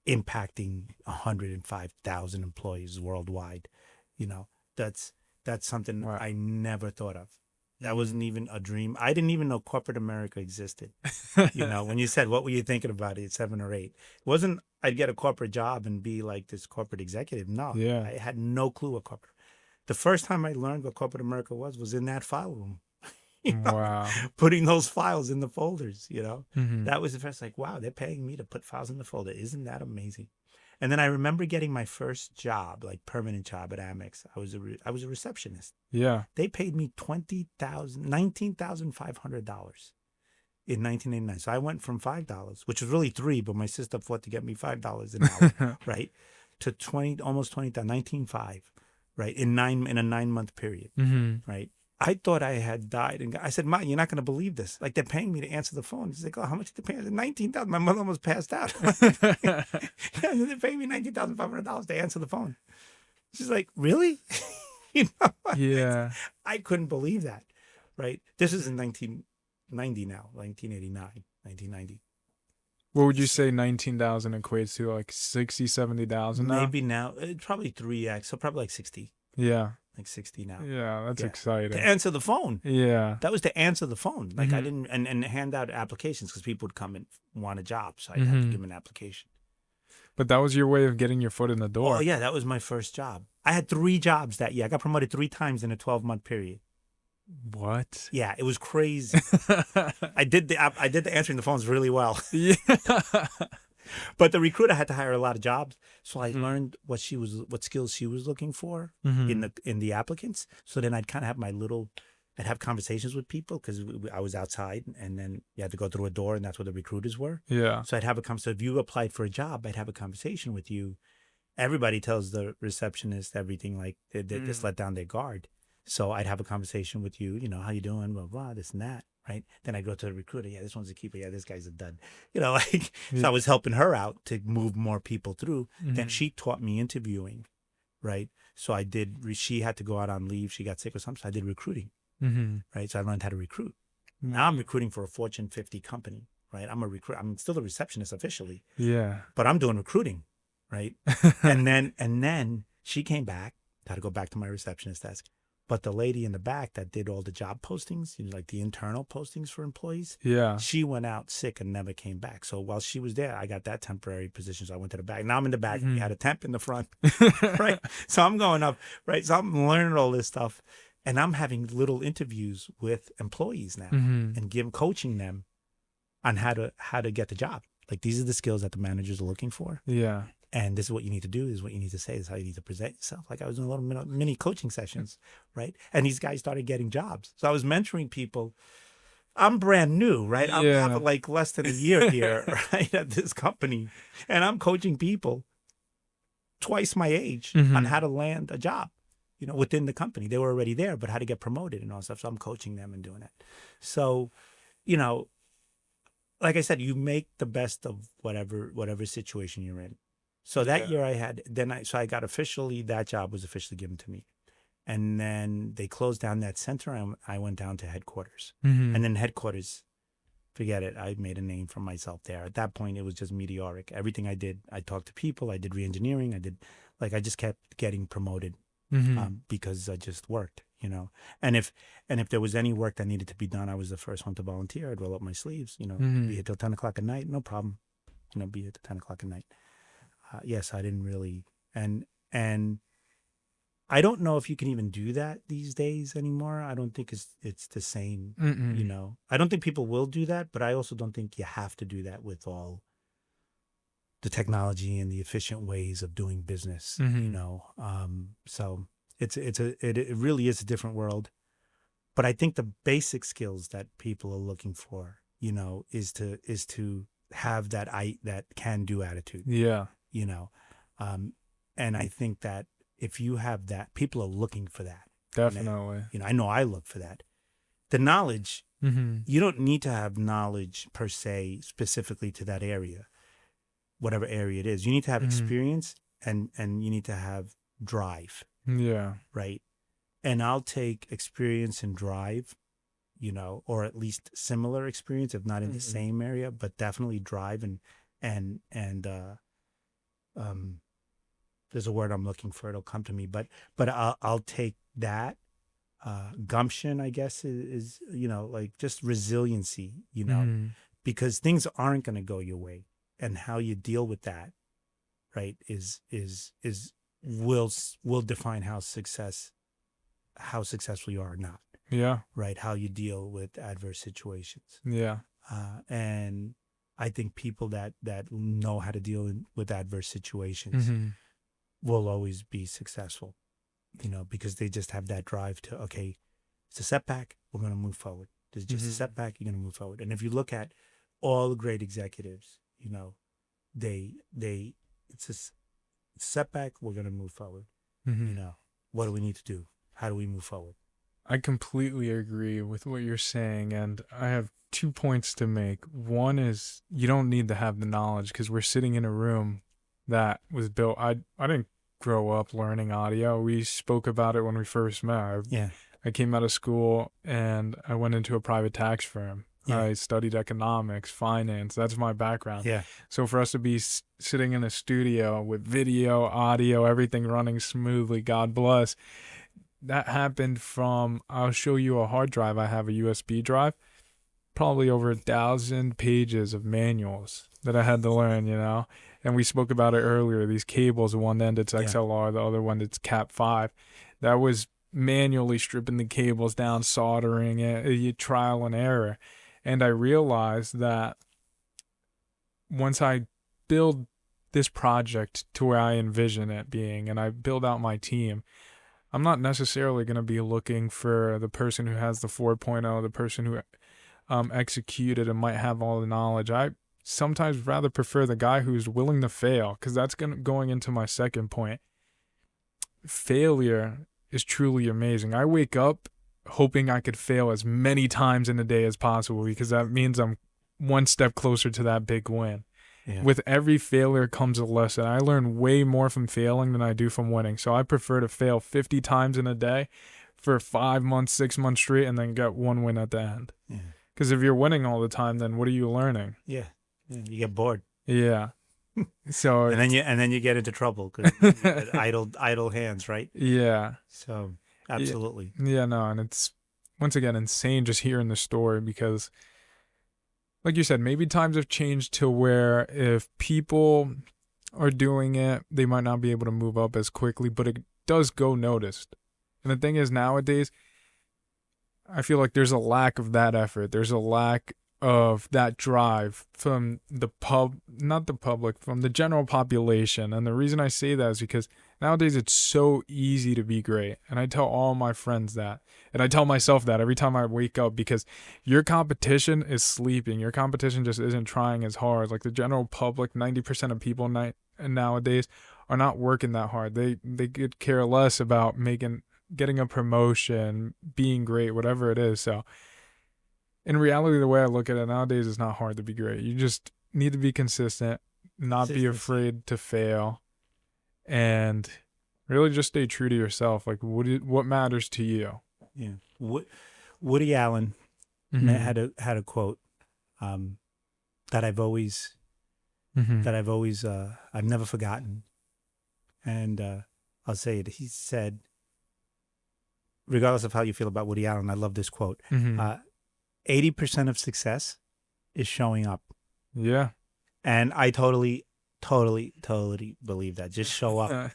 impacting 105,000 employees worldwide. You know, that's something I never thought of. That wasn't even a dream. I didn't even know corporate America existed. You know, when you said, what were you thinking about it at 7 or 8? It wasn't I'd get a corporate job and be like this corporate executive. No, I had no clue what corporate. The first time I learned what corporate America was in that file room. You know, wow. Putting those files in the folders, you know, that was the first, like, wow, they're paying me to put files in the folder. Isn't that amazing? And then I remember getting my first job, like permanent job at Amex. I was a receptionist. Yeah. They paid me $19,500 in 1989. So I went from $5, which was really $3, but my sister fought to get me $5 an hour, right, to almost 20,000, 19,500, right, in a 9-month period, right. I thought I had died. And I said, Ma, you're not going to believe this. Like, they're paying me to answer the phone. She's like, oh, how much did they pay? I said, $19,000. My mother almost passed out. Yeah, they're paying me $19,500 to answer the phone. She's like, really? You know? Yeah. I couldn't believe that, right? This is in 1990 now, 1989, 1990. What would you say 19,000 equates to? Like 60, 70,000 now? Maybe now. Probably 3x. So probably like 60. Yeah. Like 60 now. Yeah, that's exciting. To answer the phone. Yeah. That was to answer the phone. Like I didn't, and hand out applications because people would come and want a job. So I'd have to give them an application. But that was your way of getting your foot in the door. Oh, yeah. That was my first job. I had 3 jobs that year. I got promoted 3 times in a 12-month period. What? Yeah, it was crazy. I did the answering the phones really well. Yeah. But the recruiter had to hire a lot of jobs, so I learned what skills she was looking for in the applicants. So then I'd kind of have I'd have conversations with people because I was outside, and then you had to go through a door, and that's where the recruiters were. Yeah. So I'd have a conversation. If you applied for a job, I'd have a conversation with you. Everybody tells the receptionist everything, like they just let down their guard. So I'd have a conversation with you, you know, how you doing, blah, blah, this and that, right? Then I go to the recruiter. Yeah, this one's a keeper. Yeah, this guy's a dud. You know, like, so I was helping her out to move more people through. Then she taught me interviewing, right? So I did, she had to go out on leave. She got sick or something. So I did recruiting, right? So I learned how to recruit. Now I'm recruiting for a Fortune 50 company, right? I'm still a receptionist officially. Yeah. But I'm doing recruiting, right? and then She came back, had to go back to my receptionist desk. But the lady in the back that did all the job postings, like the internal postings for employees, Yeah. she went out sick and never came back. So while she was there, I got that temporary position. So I went to the back. Now I'm in the back. We had a temp in the front, right? So I'm going up, right? So I'm learning all this stuff. And I'm having little interviews with employees now and coaching them on how to get the job. Like, these are the skills that the managers are looking for. Yeah. And this is what you need to do, this is what you need to say, this is how you need to present yourself. Like, I was doing a little mini coaching sessions, right? And these guys started getting jobs. So I was mentoring people. I'm brand new, right? I'm having like less than a year here, right, at this company. And I'm coaching people twice my age on how to land a job, within the company. They were already there, but how to get promoted and all stuff. So I'm coaching them and doing it. So, like I said, you make the best of whatever situation you're in. So that year I had, I got that job was officially given to me. And then they closed down that center and I went down to headquarters. And then headquarters, forget it. I made a name for myself there. At that point, it was just meteoric. Everything I did, I talked to people, I did re-engineering, I just kept getting promoted because I just worked, And if there was any work that needed to be done, I was the first one to volunteer. I'd roll up my sleeves, be here till 10 o'clock at night, no problem. Be here till 10 o'clock at night. Yes, I didn't really, and I don't know if you can even do that these days anymore. I don't think it's the same, I don't think people will do that, but I also don't think you have to do that with all the technology and the efficient ways of doing business, So it really is a different world. But I think the basic skills that people are looking for, is to have that can-do attitude. Yeah. And I think that if you have that, people are looking for that. Definitely. I know I look for that. The knowledge, you don't need to have knowledge per se specifically to that area, whatever area it is. You need to have experience and you need to have drive. Yeah. Right. And I'll take experience and drive, or at least similar experience, if not in the same area, but definitely drive and there's a word I'm looking for. It'll come to me, but I'll take that. Gumption, I guess, is like just resiliency, because things aren't going to go your way, and how you deal with that, right, will define how successful you are or not. Yeah. Right. How you deal with adverse situations. Yeah. And I think people that know how to deal with adverse situations will always be successful, because they just have that drive to, okay, it's a setback, we're going to move forward. There's just a setback, you're going to move forward. And if you look at all the great executives, it's a setback, we're going to move forward. What do we need to do? How do we move forward? I completely agree with what you're saying, and I have 2 points to make. One is you don't need to have the knowledge, because we're sitting in a room that was built. I didn't grow up learning audio. We spoke about it when we first met. I came out of school and I went into a private tax firm. Yeah. I studied economics, finance. That's my background. Yeah. So for us to be sitting in a studio with video, audio, everything running smoothly, God bless. That happened from, I'll show you a hard drive. I have a USB drive, probably over 1,000 pages of manuals that I had to learn, And we spoke about it earlier. These cables, one end it's XLR, the other one it's Cat5. That was manually stripping the cables down, soldering it, trial and error. And I realized that once I build this project to where I envision it being, and I build out my team, I'm not necessarily going to be looking for the person who has the 4.0, the person who executed and might have all the knowledge. I sometimes rather prefer the guy who's willing to fail, because that's going into my second point. Failure is truly amazing. I wake up hoping I could fail as many times in a day as possible, because that means I'm one step closer to that big win. Yeah. With every failure comes a lesson. I learn way more from failing than I do from winning. So I prefer to fail 50 times in a day for 5 months, 6 months straight, and then get one win at the end. Because if you're winning all the time, then what are you learning? Yeah. You get bored. Yeah. So And then you get into trouble because idle hands, right? yeah. So Yeah, absolutely. yeah, no, and it's once again insane just hearing the story because, like you said, maybe times have changed to where if people are doing it, they might not be able to move up as quickly, but it does go noticed. And the thing is, nowadays, I feel like there's a lack of that effort. There's a lack of that drive from not the public, from the general population. And the reason I say that is because nowadays it's so easy to be great. And I tell all my friends that. And I tell myself that every time I wake up because your competition is sleeping. Your competition just isn't trying as hard. Like the general public, 90% of people nowadays are not working that hard. They could care less about getting a promotion, being great, whatever it is. So in reality, the way I look at it nowadays, it's not hard to be great. You just need to be consistent, not be Consistency. afraid to fail, and really just stay true to yourself. Like what matters to you. Yeah. Woody Allen had a quote that I've always I've never forgotten, and I'll say it. He said, regardless of how you feel about Woody Allen, I love this quote. 80% of success is showing up. Yeah. And I totally believe that. Just show up.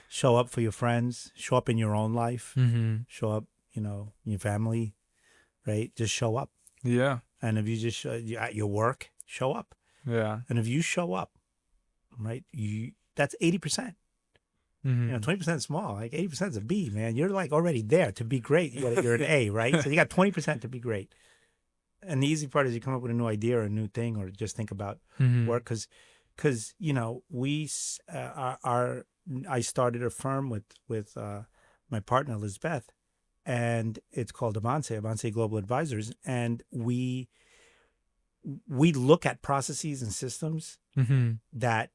Show up for your friends. Show up in your own life. Show up, in your family, right? Just show up. Yeah. And if you just at your work, show up. Yeah. And if you show up, right, that's 80%. 20% is small. Like 80% is a B, man. You're like already there to be great. You're an A, right? So you got 20% to be great. And the easy part is you come up with a new idea or a new thing, or just think about work. Because I started a firm with my partner Elizabeth, and it's called Avance Global Advisors, and we look at processes and systems that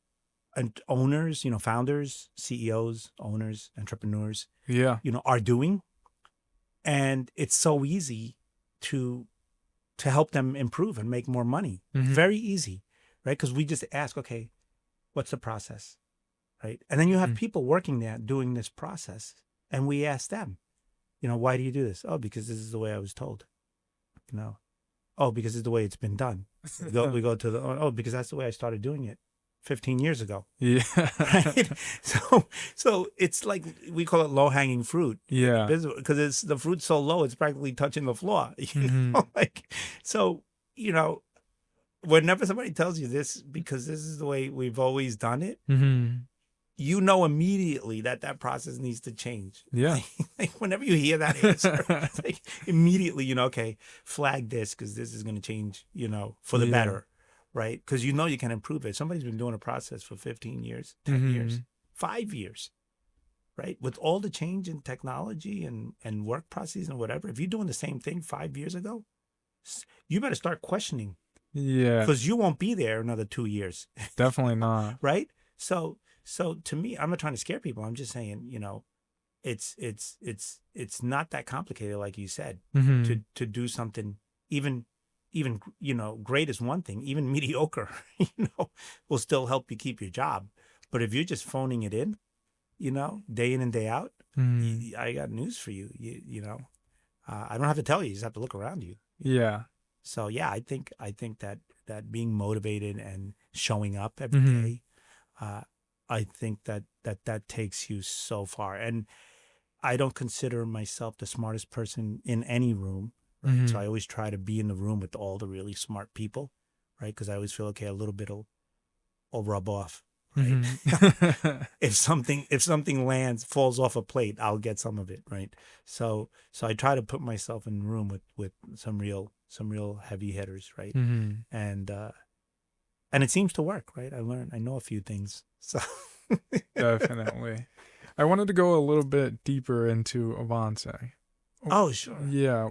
owners, founders, CEOs, owners, entrepreneurs, are doing, and it's so easy to help them improve and make more money. Very easy, right? Because we just ask, okay, what's the process, right? And then you have people working there doing this process, and we ask them, why do you do this? Oh, because this is the way I was told. Oh, because it's the way it's been done. We go to the because that's the way I started doing it 15 years ago. Yeah. Right? So it's like we call it low hanging fruit. Yeah. Because the fruit's so low, it's practically touching the floor. Whenever somebody tells you this, because this is the way we've always done it, immediately that process needs to change. Yeah. Like whenever you hear that answer, it's like immediately, okay, flag this because this is going to change, for the better. Right? Because you can improve it. Somebody's been doing a process for 15 years, 10 years, 5 years, right? With all the change in technology and work processes and whatever, if you're doing the same thing 5 years ago, you better start questioning. Yeah. Because you won't be there another 2 years. Definitely not. Right? So to me, I'm not trying to scare people. I'm just saying, it's not that complicated, like you said, to do something even great is one thing. Even mediocre, will still help you keep your job. But if you're just phoning it in, day in and day out, I got news for you. I don't have to tell you. You just have to look around you. Yeah. So yeah, I think that being motivated and showing up every day, I think that takes you so far. And I don't consider myself the smartest person in any room. Right? So I always try to be in the room with all the really smart people, right? Because I always feel, okay, a little bit will rub off, right? If something falls off a plate, I'll get some of it, right? So I try to put myself in the room with some real heavy hitters, right? And it seems to work, right? I know a few things, so Definitely. I wanted to go a little bit deeper into Avance. Oh, sure. Yeah.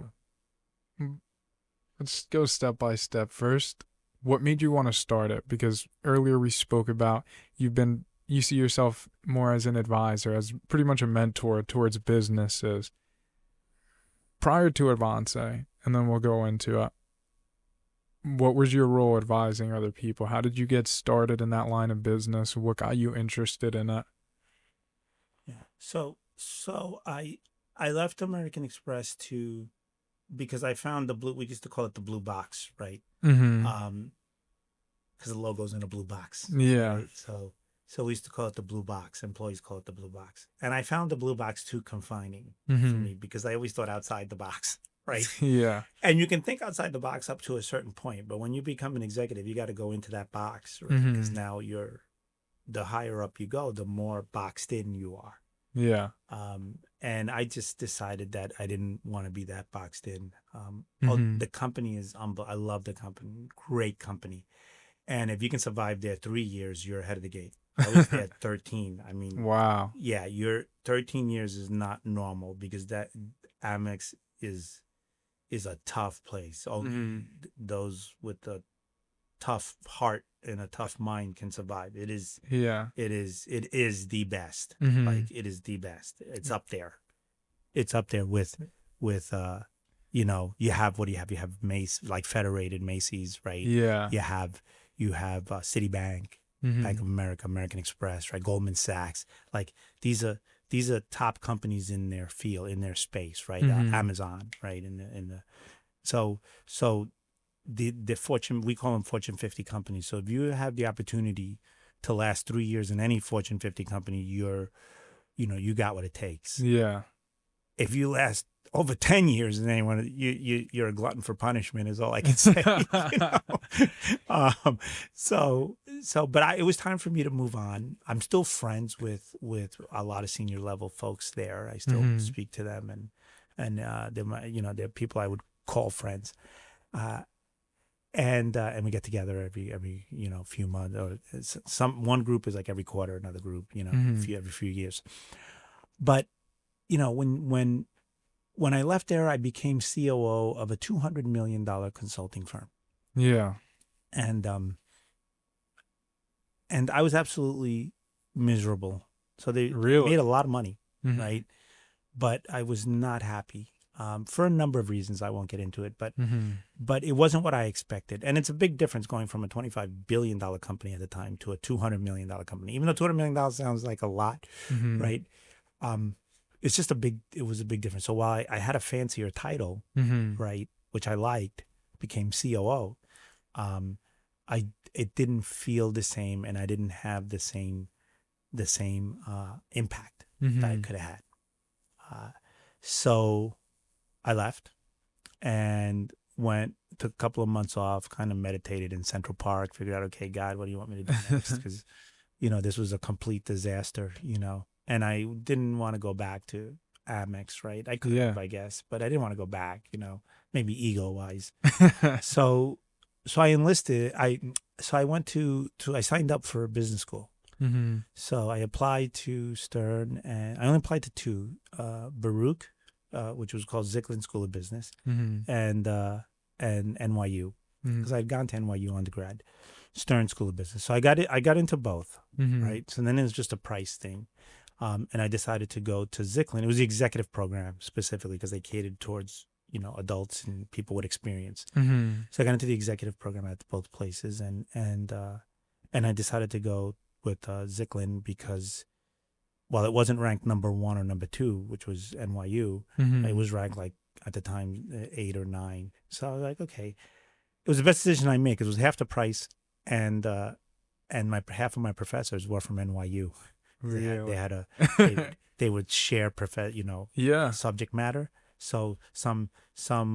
Let's go step by step. First, what made you want to start it? Because earlier we spoke about you see yourself more as an advisor, as pretty much a mentor towards businesses. Prior to Avance, and then we'll go into it. what was your role advising other people? How did you get started in that line of business? What got you interested in it? Yeah. So I left American Express because I found the blue. We used to call it the blue box, right? Mm-hmm. Because the logo's in a blue box, Yeah. right? So we used to call it the blue box. Employees call it the blue box. And I found the blue box too confining for Mm-hmm. me because I always thought outside the box, right? Yeah. And you can think outside the box up to a certain point, but when you become an executive, you got to go into that box, right? Because Mm-hmm. now the higher up you go, the more boxed in you are. Yeah. And I just decided that I didn't want to be that boxed in. Mm-hmm. The company is I love the company, great company. And if you can survive there 3 years, you're ahead of the game. I was there 13. I mean, Wow. yeah, your 13 years is not normal because that Amex is a tough place. Mm-hmm. Only those with a tough heart and a tough mind can survive. Yeah. It is the best. Mm-hmm. Like it is the best. It's up there. It's up there with you have what do you have? You have Mace, like Federated, Macy's, right? Yeah. You have Citibank, Bank Mm-hmm. of America, American Express, right? Goldman Sachs. Like these are top companies in their field, in their space, right? Mm-hmm. Amazon, right? In the so the Fortune, we call them Fortune 50 companies. So if you have the opportunity to last 3 years in any Fortune 50 company, you got what it takes. Yeah. If you last over 10 years in anyone, you're a glutton for punishment is all I can say. But it was time for me to move on. I'm still friends with a lot of senior level folks there. I still Mm-hmm. speak to them, and they're people I would call friends. And we get together every few months, or one group is like every quarter, another group Mm-hmm. every few years. But when I left there, I became COO of a $200 million consulting firm, Yeah. and I was absolutely miserable. So they Really? made a lot of money, Mm-hmm. right? But I was not happy for a number of reasons. I won't get into it, Mm-hmm. but it wasn't what I expected. And it's a big difference going from a $25 billion company at the time to a $200 million company. Even though $200 million sounds like a lot, Mm-hmm. right? It was a big difference. So while I had a fancier title, Mm-hmm. right, which I liked, became COO, um, it didn't feel the same, and I didn't have the same impact that I Mm-hmm. could have had. So I left and took a couple of months off, kind of meditated in Central Park, figured out, okay, God, what do you want me to do next? Because, this was a complete disaster, and I didn't want to go back to Amex, right? I could have, Yeah. I guess, but I didn't want to go back, maybe ego wise. So I enlisted. I signed up for business school. Mm-hmm. So I applied to Stern, and I only applied to two, Baruch, which was called Zicklin School of Business, Mm-hmm. and NYU, Mm-hmm. because I'd gone to NYU undergrad, Stern School of Business. So I got into both, Mm-hmm. right? So then it was just a price thing, and I decided to go to Zicklin. It was the executive program specifically because they catered towards adults and people with experience. Mm-hmm. So I got into the executive program at both places, and I decided to go with Zicklin because while it wasn't ranked number 1 or number 2, which was NYU, Mm-hmm. it was ranked like at the time 8 or 9. So I was like, okay, it was the best decision I made because it was half the price, and my half of my professors were from NYU. Really? They would share Yeah. subject matter. So some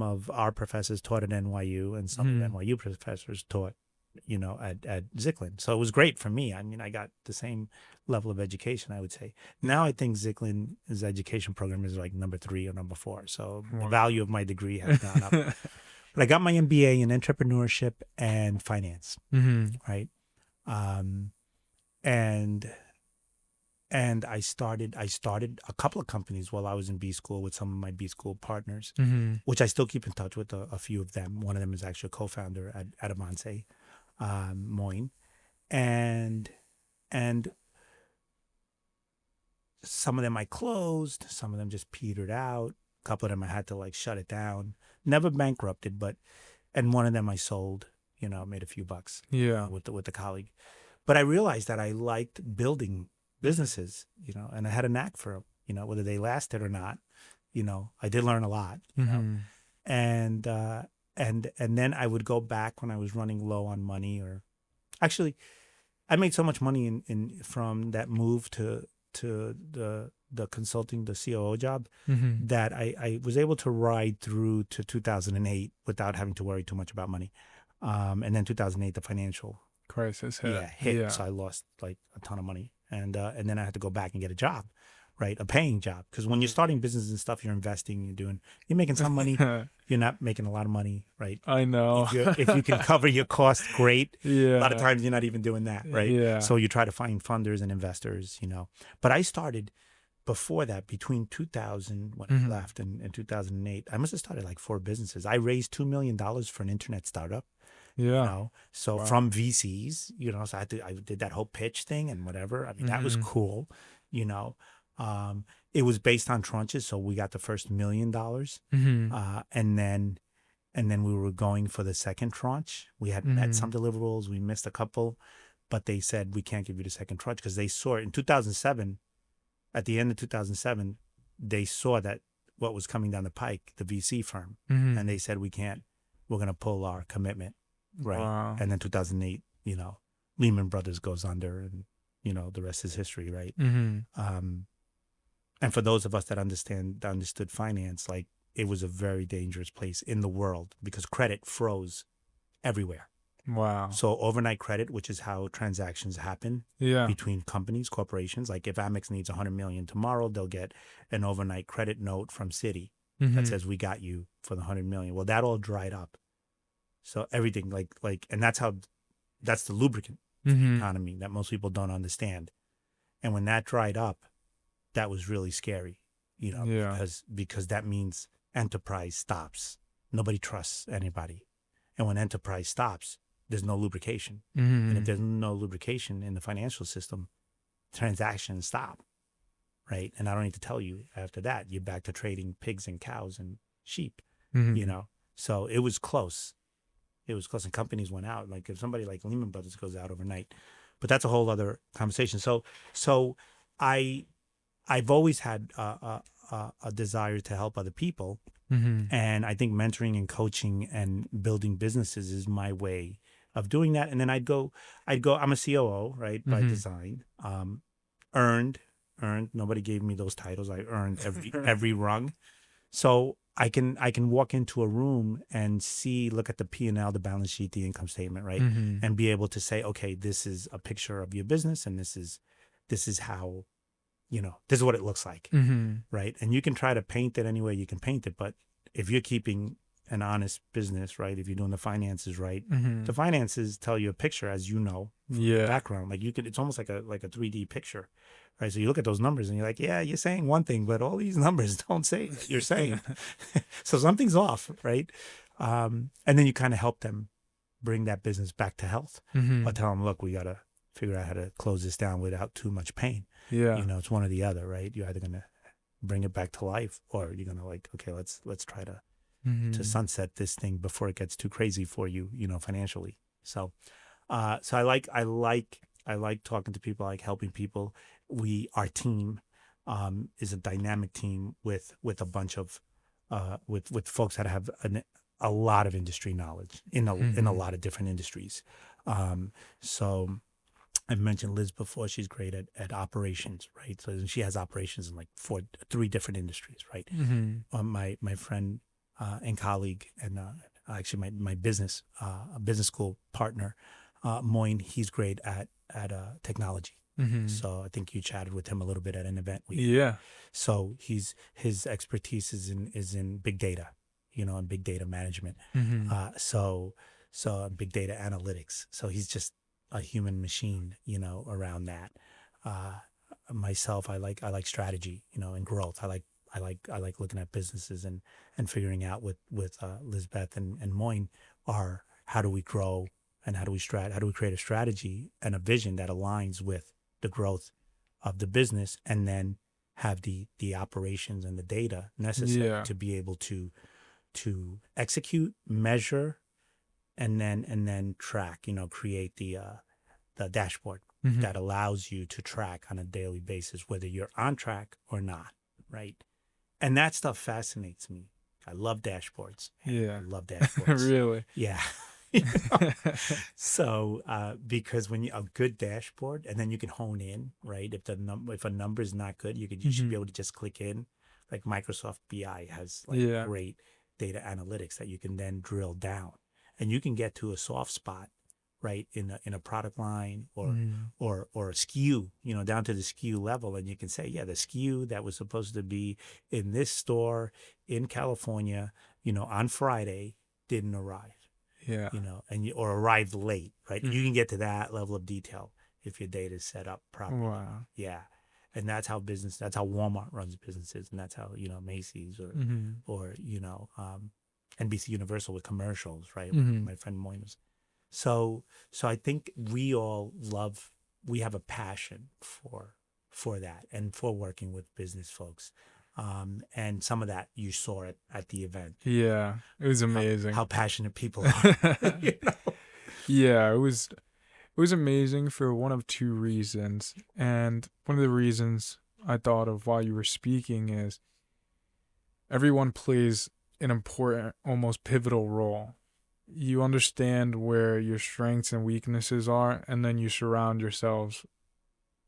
of our professors taught at NYU, and some of Mm-hmm. NYU professors taught at Zicklin. So it was great for me. I mean, I got the same level of education, I would say. Now I think Zicklin's education program is like number 3 or number 4. So the Wow. value of my degree has gone up. But I got my MBA in entrepreneurship and finance, Mm-hmm. right? And I started a couple of companies while I was in B school with some of my B school partners, Mm-hmm. which I still keep in touch with a few of them. One of them is actually a co-founder at Amonce, Moyne, and some of them I closed, some of them just petered out. A couple of them I had to like shut it down. Never bankrupted, and one of them I sold. made a few bucks Yeah. with the colleague. But I realized that I liked building businesses, and I had a knack for them, whether they lasted or not. I did learn a lot, and then I would go back when I was running low on money, or actually, I made so much money in from that move to the consulting, the COO job, that I was able to ride through to 2008 without having to worry too much about money. And then 2008, the financial Crisis hit. hit. So I lost like a ton of money, and then I had to go back and get a job, right? A paying job, because when you're starting business and stuff, you're investing, you're making some money. You're not making a lot of money, right? I know. If you can cover your costs, great. Yeah. A lot of times you're not even doing that, right? Yeah. So you try to find funders and investors, But I started before that, between 2000 when I left and 2008. I must have started like 4 businesses. I raised $2 million for an internet startup. Yeah. So from VCs, so I did that whole pitch thing and whatever. I mean, that was cool. It was based on tranches, so we got the first $1 million, and then we were going for the second tranche. We had met some deliverables, we missed a couple, but they said we can't give you the second tranche because they saw it in 2007. At the end of 2007, they saw that what was coming down the pike, the VC firm, and they said we can't. We're going to pull our commitment, right? Wow. And then 2008, Lehman Brothers goes under, and the rest is history, right? And for those of us that understood finance, like, it was a very dangerous place in the world because credit froze everywhere. Wow. So overnight credit, which is how transactions happen between companies, corporations. Like if Amex needs $100 million tomorrow, they'll get an overnight credit note from Citi that says we got you for the $100 million. Well, that all dried up. So everything and that's the lubricant economy that most people don't understand. And when that dried up, that was really scary, because that means enterprise stops. Nobody trusts anybody. And when enterprise stops, there's no lubrication. And if there's no lubrication in the financial system, transactions stop, right? And I don't need to tell you, after that, you're back to trading pigs and cows and sheep, So it was close. It was close, and companies went out. Like if somebody like Lehman Brothers goes out overnight, but that's a whole other conversation. So I've always had a desire to help other people. And I think mentoring and coaching and building businesses is my way of doing that. And then I'd go, I'm a COO, right? By design, earned, nobody gave me those titles. I earned every rung. So I can walk into a room and look at the P&L, the balance sheet, the income statement, right? And be able to say, okay, this is a picture of your business. And this is how, this is what it looks like, right? And you can try to paint it any way you can paint it, but if you're keeping an honest business, right? If you're doing the finances right, the finances tell you a picture, as you know, from the background. Like it's almost like a 3D picture, right? So you look at those numbers and you're like, yeah, you're saying one thing, but all these numbers don't say what you're saying. So something's off, right? And then you kind of help them bring that business back to health, or tell them, look, we got to figure out how to close this down without too much pain. Yeah. It's one or the other, right? You're either going to bring it back to life, or you're going to okay, let's try to sunset this thing before it gets too crazy for you, financially. So I like talking to people, I like helping people. Our team is a dynamic team with a bunch of with folks that have a lot of industry knowledge in a lot of different industries. So I've mentioned Liz before. She's great at operations, right? So she has operations in like 3 different industries, right? My friend and colleague, and actually my business school partner, Moyne, he's great at technology. So I think you chatted with him a little bit at an event. So his expertise is in big data, and big data management. So big data analytics. So he's just a human machine, around that. Myself, I like strategy, and growth. I like looking at businesses and figuring out with Lizbeth and Moyne how do we grow, and how do we create a strategy and a vision that aligns with the growth of the business, and then have the operations and the data necessary to be able to execute, measure, and then track, create the dashboard Mm-hmm. that allows you to track on a daily basis whether you're on track or not, right? And that stuff fascinates me. I love dashboards. Yeah. I love dashboards. Really. Yeah. You know? So because when you a good dashboard, and then you can hone in, right? If a number is not good, you should be able to just click in. Like Microsoft BI has like Yeah. great data analytics that you can then drill down, and you can get to a soft spot, right, in a product line or a SKU, down to the SKU level, and you can say, yeah, the SKU that was supposed to be in this store in California, on Friday didn't arrive. Yeah. Or arrived late, right? You can get to that level of detail if your data is set up properly. Wow. Yeah. And that's how Walmart runs businesses. And that's how, Macy's or NBC Universal with commercials, right? My friend Moynihan. So I think we have a passion for that and for working with business folks. And some of that you saw at the event. Yeah, it was amazing. How passionate people are. Yeah, it was amazing for one of two reasons. And one of the reasons I thought of while you were speaking is everyone plays an important, almost pivotal role. You understand where your strengths and weaknesses are, and then you surround yourselves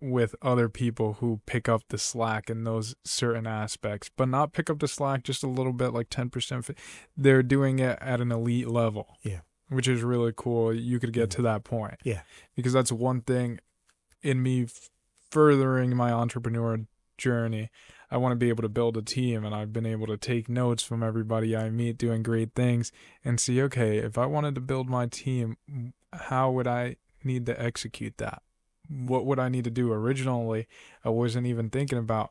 with other people who pick up the slack in those certain aspects, but not pick up the slack just a little bit, like 10%. They're doing it at an elite level. Yeah. Which is really cool. You could get to that point. Yeah. Because that's one thing in me furthering my entrepreneur journey. I want to be able to build a team, and I've been able to take notes from everybody I meet doing great things and see, okay, if I wanted to build my team, how would I need to execute that? What would I need to do? Originally, I wasn't even thinking about,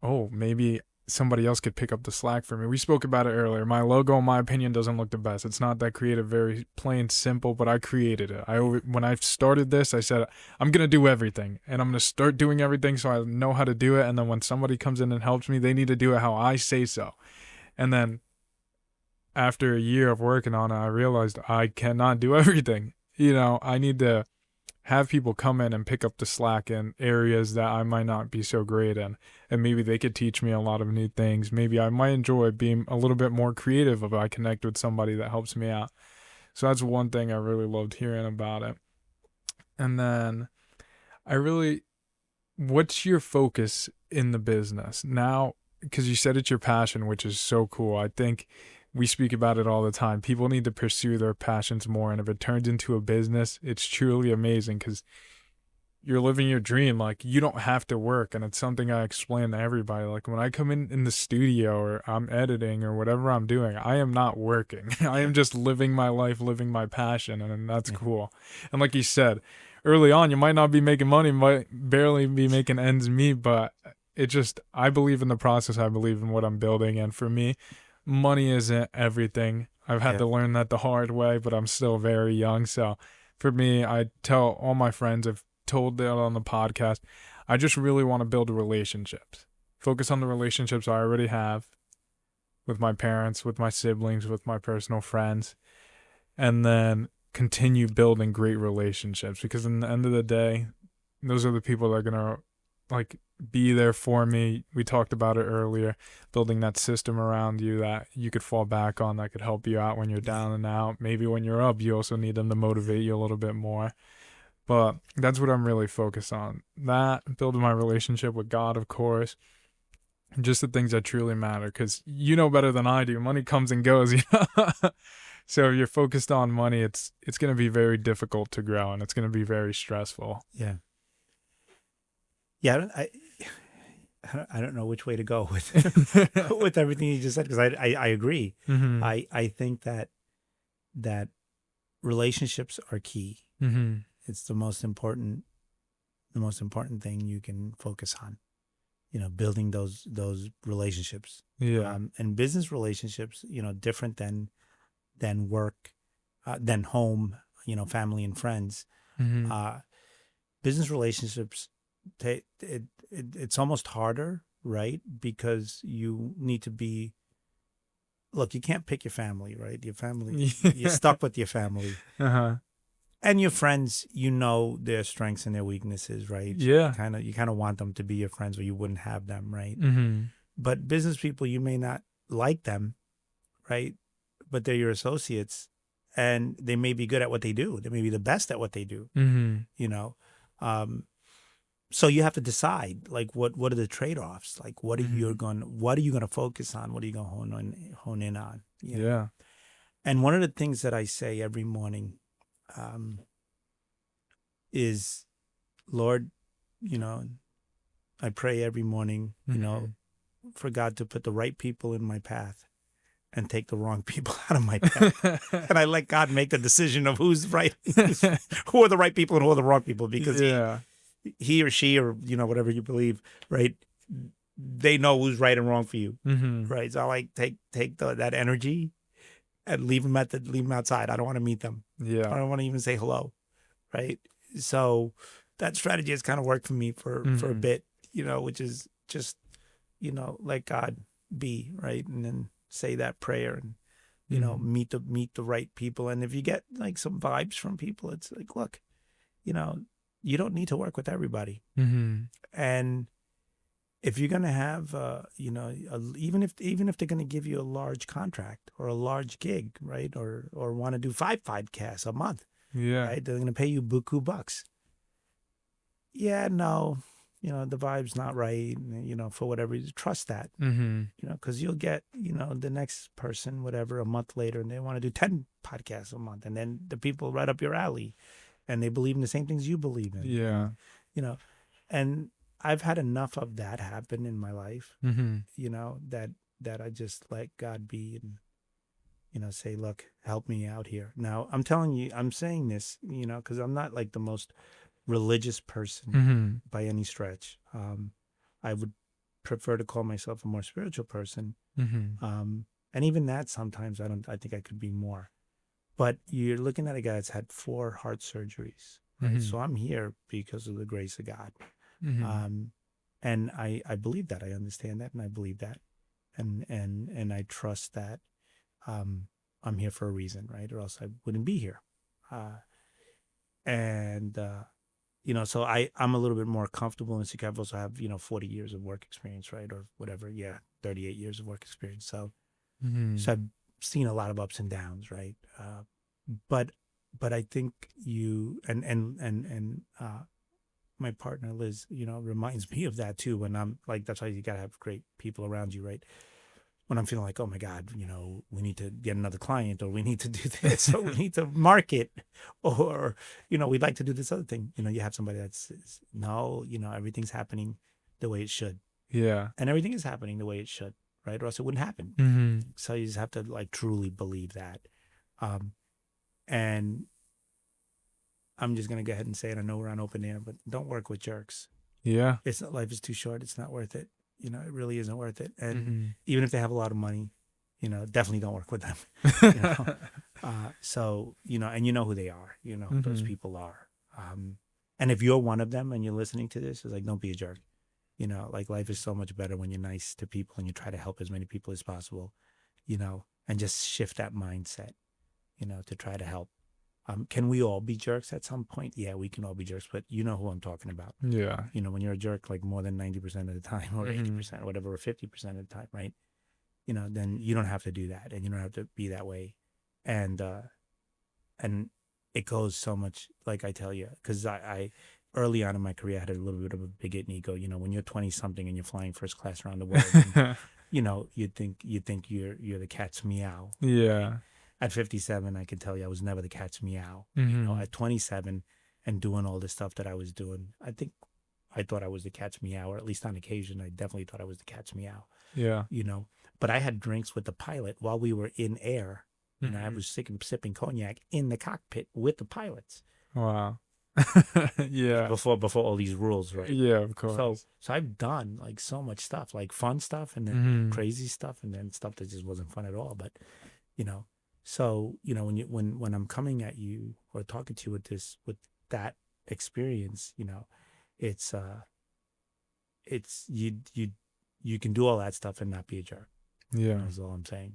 maybe somebody else could pick up the slack for me. We spoke about it earlier. My logo, in my opinion, doesn't look the best. It's not that creative, very plain, simple, but I created it. When I started this, I said, I'm going to do everything, and I'm going to start doing everything so I know how to do it. And then when somebody comes in and helps me, they need to do it how I say so. And then after a year of working on it, I realized I cannot do everything. I need to have people come in and pick up the slack in areas that I might not be so great in. And maybe they could teach me a lot of new things. Maybe I might enjoy being a little bit more creative if I connect with somebody that helps me out. So that's one thing I really loved hearing about it. And then what's your focus in the business now? Because you said it's your passion, which is so cool. I think we speak about it all the time. People need to pursue their passions more. And if it turns into a business, it's truly amazing because you're living your dream. Like, you don't have to work. And it's something I explain to everybody. Like, when I come in the studio or I'm editing or whatever I'm doing, I am not working. I am just living my life, living my passion. And that's cool. And like you said, early on, you might not be making money, might barely be making ends meet, but I believe in the process. I believe in what I'm building. And for me, money isn't everything. I've had to learn that the hard way, but I'm still very young. So for me, I tell all my friends, I've told that on the podcast, I just really want to build relationships. Focus on the relationships I already have with my parents, with my siblings, with my personal friends, and then continue building great relationships, because in the end of the day, those are the people that are going to be there for me. We talked about it earlier, building that system around you that you could fall back on, that could help you out when you're down and out. Maybe when you're up, you also need them to motivate you a little bit more. But that's what I'm really focused on. That, building my relationship with God, of course, just the things that truly matter, because you know better than I do. Money comes and goes. So if you're focused on money, it's going to be very difficult to grow, and it's going to be very stressful. Yeah. Yeah, I don't know which way to go with with everything you just said, because I agree. Mm-hmm. I think that relationships are key. Mm-hmm. It's the most important thing you can focus on. Building those relationships. Yeah. And business relationships, different than work, than home, family and friends. Mm-hmm. Business relationships, it's almost harder, right? Because you need to be look, you can't pick your family, right? Your family, Yeah. you're stuck with your family. Uh-huh. And your friends, you know their strengths and their weaknesses, right? Yeah. You kind of want them to be your friends, or you wouldn't have them, right? Mm-hmm. But business people, you may not like them, right? But they're your associates, and they may be good at what they do. They may be the best at what they do, Mm-hmm. you know. So you have to decide, like, what are the trade-offs? Like, what are you gonna focus on? What are you gonna hone in on? You know? Yeah. And one of the things that I say every morning is, Lord, you know, I pray every morning, you know, for God to put the right people in my path and take the wrong people out of my path. And I let God make the decision of who's right, who are the right people and who are the wrong people, because Yeah. he or she, or, you know, whatever you believe, right? They know who's right and wrong for you, right? So I like take that energy and leave them outside. I don't want to meet them. Yeah. I don't want to even say hello, right? So that strategy has kind of worked for me for a bit, you know, which is just, you know, let God be, right? And then say that prayer and, you know, meet the right people. And if you get like some vibes from people, it's like, look, you know, you don't need to work with everybody. And if you're going to have, you know, even if they're going to give you a large contract or a large gig, right? Or want to do 5 podcasts a month, Yeah. right? They're going to pay you buku bucks. Yeah, no, you know, the vibe's not right, you know, for whatever reason. Trust that, you know, because you'll get, you know, the next person, whatever, a month later, and they want to do 10 podcasts a month. And then the people right up your alley and they believe in the same things you believe in. Yeah. You know, and I've had enough of that happen in my life, you know, that I just let God be and, you know, say, look, help me out here. Now, I'm telling you, I'm saying this, you know, because I'm not like the most religious person by any stretch. I would prefer to call myself a more spiritual person. And even that, sometimes I think I could be more. But you're looking at a guy that's had 4 heart surgeries, right? So I'm here because of the grace of God. And I believe that. I understand that, and I believe that, and I trust that. I'm here for a reason, right? Or else I wouldn't be here. You know, so I'm a little bit more comfortable and secure. I've also have, you know, 40 years of work experience, right? Or whatever. Yeah, 38 years of work experience. So I've seen a lot of ups and downs, right? But I think you and my partner Liz, you know, reminds me of that too. When I'm like, that's why you gotta have great people around you, right? When I'm feeling like, oh my God, you know, we need to get another client, or we need to do this, or we need to market, or, you know, we'd like to do this other thing. You know, you have somebody that's, no, you know, everything's happening the way it should. Yeah. And everything is happening the way it should, right? Or else it wouldn't happen. So you just have to like truly believe that. And I'm just going to go ahead and say it. I know we're on open air, but don't work with jerks. Yeah. Life is too short. It's not worth it. You know, it really isn't worth it. And even if they have a lot of money, you know, definitely don't work with them. You know? So, you know, and you know who they are, you know, who those people are. And if you're one of them and you're listening to this, it's like, don't be a jerk. You know, like life is so much better when you're nice to people and you try to help as many people as possible, you know, and just shift that mindset, you know, to try to help. Can we all be jerks at some point? Yeah, we can all be jerks, but you know who I'm talking about. Yeah. You know, when you're a jerk like more than 90% of the time, or 80% or whatever, or 50% of the time, right? You know, then you don't have to do that, and you don't have to be that way. And it goes so much, like I tell you, because I early on in my career, I had a little bit of a bigot and ego. You know, when you're 20 something and you're flying first class around the world, and, you know, you think you're the cat's meow. Yeah. At 57, I can tell you I was never the cat's meow. You know, at 27 and doing all the stuff that I was doing, I thought I was the cat's meow, or at least on occasion, I definitely thought I was the cat's meow. Yeah. You know, but I had drinks with the pilot while we were in air. You know, I was sipping cognac in the cockpit with the pilots. Wow. Yeah. Before all these rules, right? Yeah, of course. So I've done like so much stuff, like fun stuff, and then crazy stuff, and then stuff that just wasn't fun at all. But, you know, so, you know, when I'm coming at you or talking to you with that experience, you know, it's you can do all that stuff and not be a jerk. Yeah. That's all I'm saying.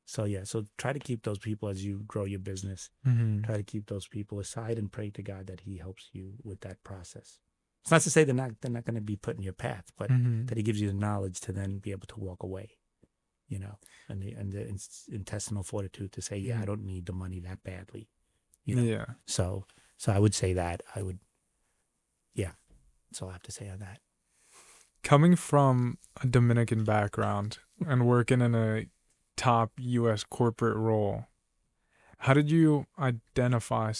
So yeah, so try to keep those people as you grow your business. Mm-hmm. Try to keep those people aside and pray to God that He helps you with that process. It's not to say they're not going to be put in your path, but Mm-hmm. that He gives you the knowledge to then be able to walk away, you know, and the intestinal fortitude to say, yeah, I don't need the money that badly, you know. Yeah. So I would say that yeah, that's all I have to say on that. Coming from a Dominican background and working in a top U.S. corporate role, how did you identify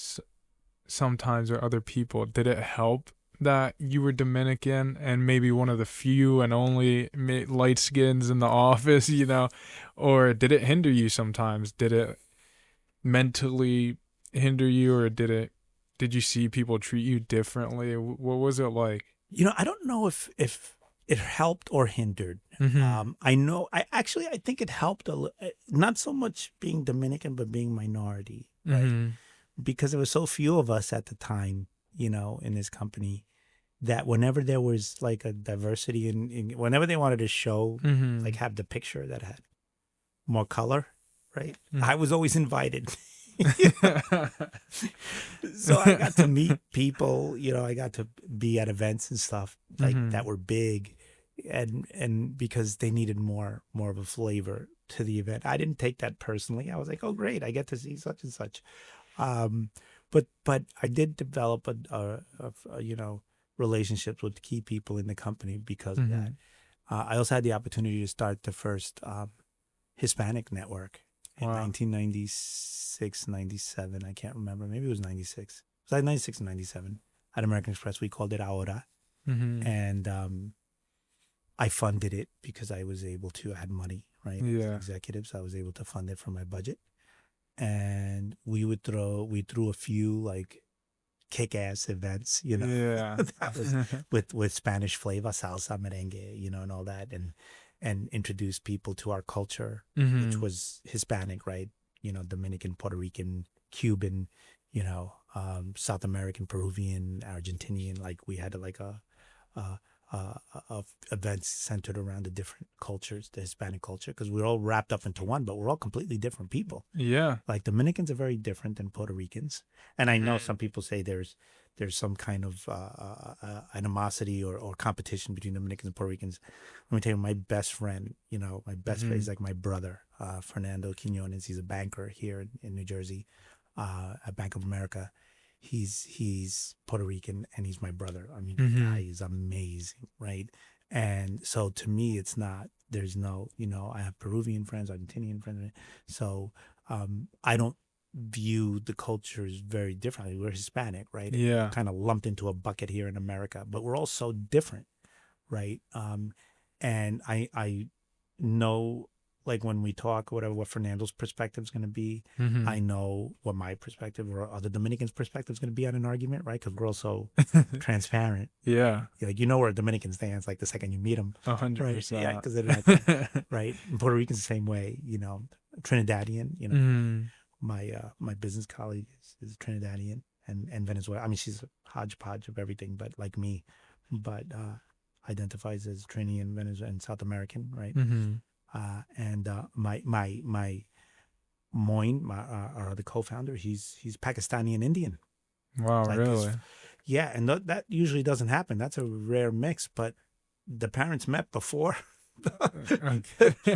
sometimes with other people? Did it help that you were Dominican and maybe one of the few and only light skins in the office, you know? Or did it hinder you sometimes? Did it mentally hinder you, or did you see people treat you differently? What was it like? You know, I don't know if it helped or hindered. Mm-hmm. I think it helped not so much being Dominican, but being minority, right? Mm-hmm. Because there were so few of us at the time, you know, in this company, that whenever there was like a diversity in whenever they wanted to show, Mm-hmm. like have the picture that had more color, right? Mm-hmm. I was always invited. So I got to meet people, you know, I got to be at events and stuff like that were big, and because they needed more of a flavor to the event. I didn't take that personally. I was like, oh great, I get to see such and such. But I did develop a you know, relationships with key people in the company because of that. I also had the opportunity to start the first Hispanic network in 1996, 97. I can't remember. Maybe it was 96. It was like 96 and 97 at American Express. We called it Ahora. And I funded it because I was able to. I had money, right? Yeah. As executives, I was able to fund it from my budget. And we threw a few like kick-ass events, you know. Yeah. That was with Spanish flavor, salsa, merengue, you know, and all that, and introduced people to our culture, which was Hispanic, right? You know, Dominican, Puerto Rican, Cuban, you know, South American, Peruvian, Argentinian. Like we had like a events centered around the different cultures, the Hispanic culture, because we're all wrapped up into one, but we're all completely different people. Yeah. Like Dominicans are very different than Puerto Ricans, and I know some people say there's some kind of animosity or competition between Dominicans and Puerto Ricans. Let me tell you, my best friend, you know, my best friend is like my brother, Fernando Quinones. He's a banker here in New Jersey, at Bank of America. He's Puerto Rican and he's my brother. I mean, the guy is amazing, right? And so to me, it's not. There's no, you know, I have Peruvian friends, Argentinian friends, so I don't view the cultures very differently. We're Hispanic, right? Yeah. Kind of lumped into a bucket here in America, but we're all so different, right? And I know, like when we talk, whatever, what Fernando's perspective is going to be, I know what my perspective or other Dominicans' perspective is going to be on an argument, right? Because we're all so transparent. Yeah. Like, you know where a Dominican stands, like the second you meet them. 100%. Right? Yeah, because they're not, right? And Puerto Ricans the same way, you know, Trinidadian, you know. My business colleague is Trinidadian and Venezuela. I mean, she's a hodgepodge of everything, but like me, but identifies as Trinidadian, Venezuelan, and South American, right? And my Moin, our other co-founder, he's Pakistani and Indian. Wow, Like really? Yeah, and that usually doesn't happen. That's a rare mix, but the parents met before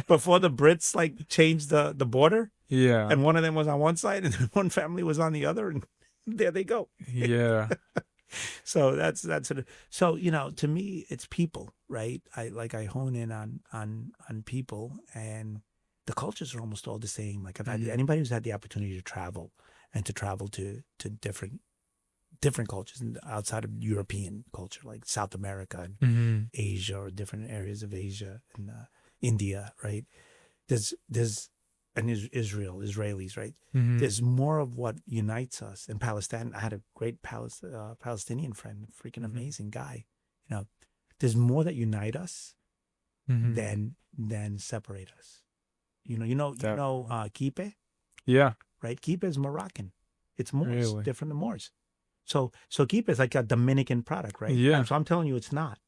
before the Brits like changed the border. Yeah. And one of them was on one side and one family was on the other, and there they go. Yeah. So that's sort of, so, you know, to me it's people, right? I hone in on people, and the cultures are almost all the same. Like I've had anybody who's had the opportunity to travel to different cultures outside of European culture, like South America and Asia, or different areas of Asia and India, right? There's and Israelis, right? There's more of what unites us. In Palestine, I had a great Palestinian friend, freaking amazing guy. You know, there's more that unite us than separate us. You know, kipe? Yeah. Right? Kipe is Moroccan. It's Moors, Really? different than Moors. So kipe is like a Dominican product, right? Yeah. So I'm telling you, it's not.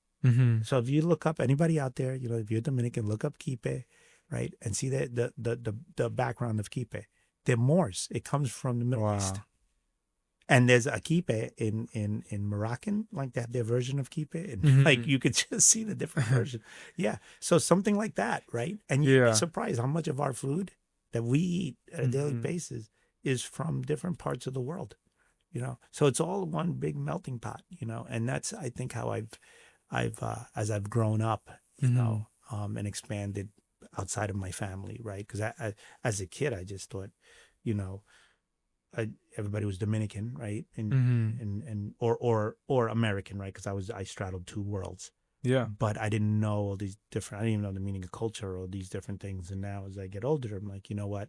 So if you look up, anybody out there, you know, if you're Dominican, look up kipe. right? And see the background of kipe. They're Moors. It comes from the Middle East. Wow. And there's a kipe in Moroccan, like they have their version of kipe, and like Mhm. you could just see the different version. Yeah, so something like that, right? And you'd be Yeah. surprised how much of our food that we eat at a daily Mhm. basis is from different parts of the world, you know. So it's all one big melting pot, you know. And that's, I think, how I've as I've grown up, you know, and expanded outside of my family, right? Because as a kid, I just thought, you know, everybody was Dominican, right? Mhm. And or American, right? Because I straddled two worlds, Yeah. but I didn't know all these different. I didn't even know the meaning of culture or these different things. And now, as I get older, I'm like, you know what?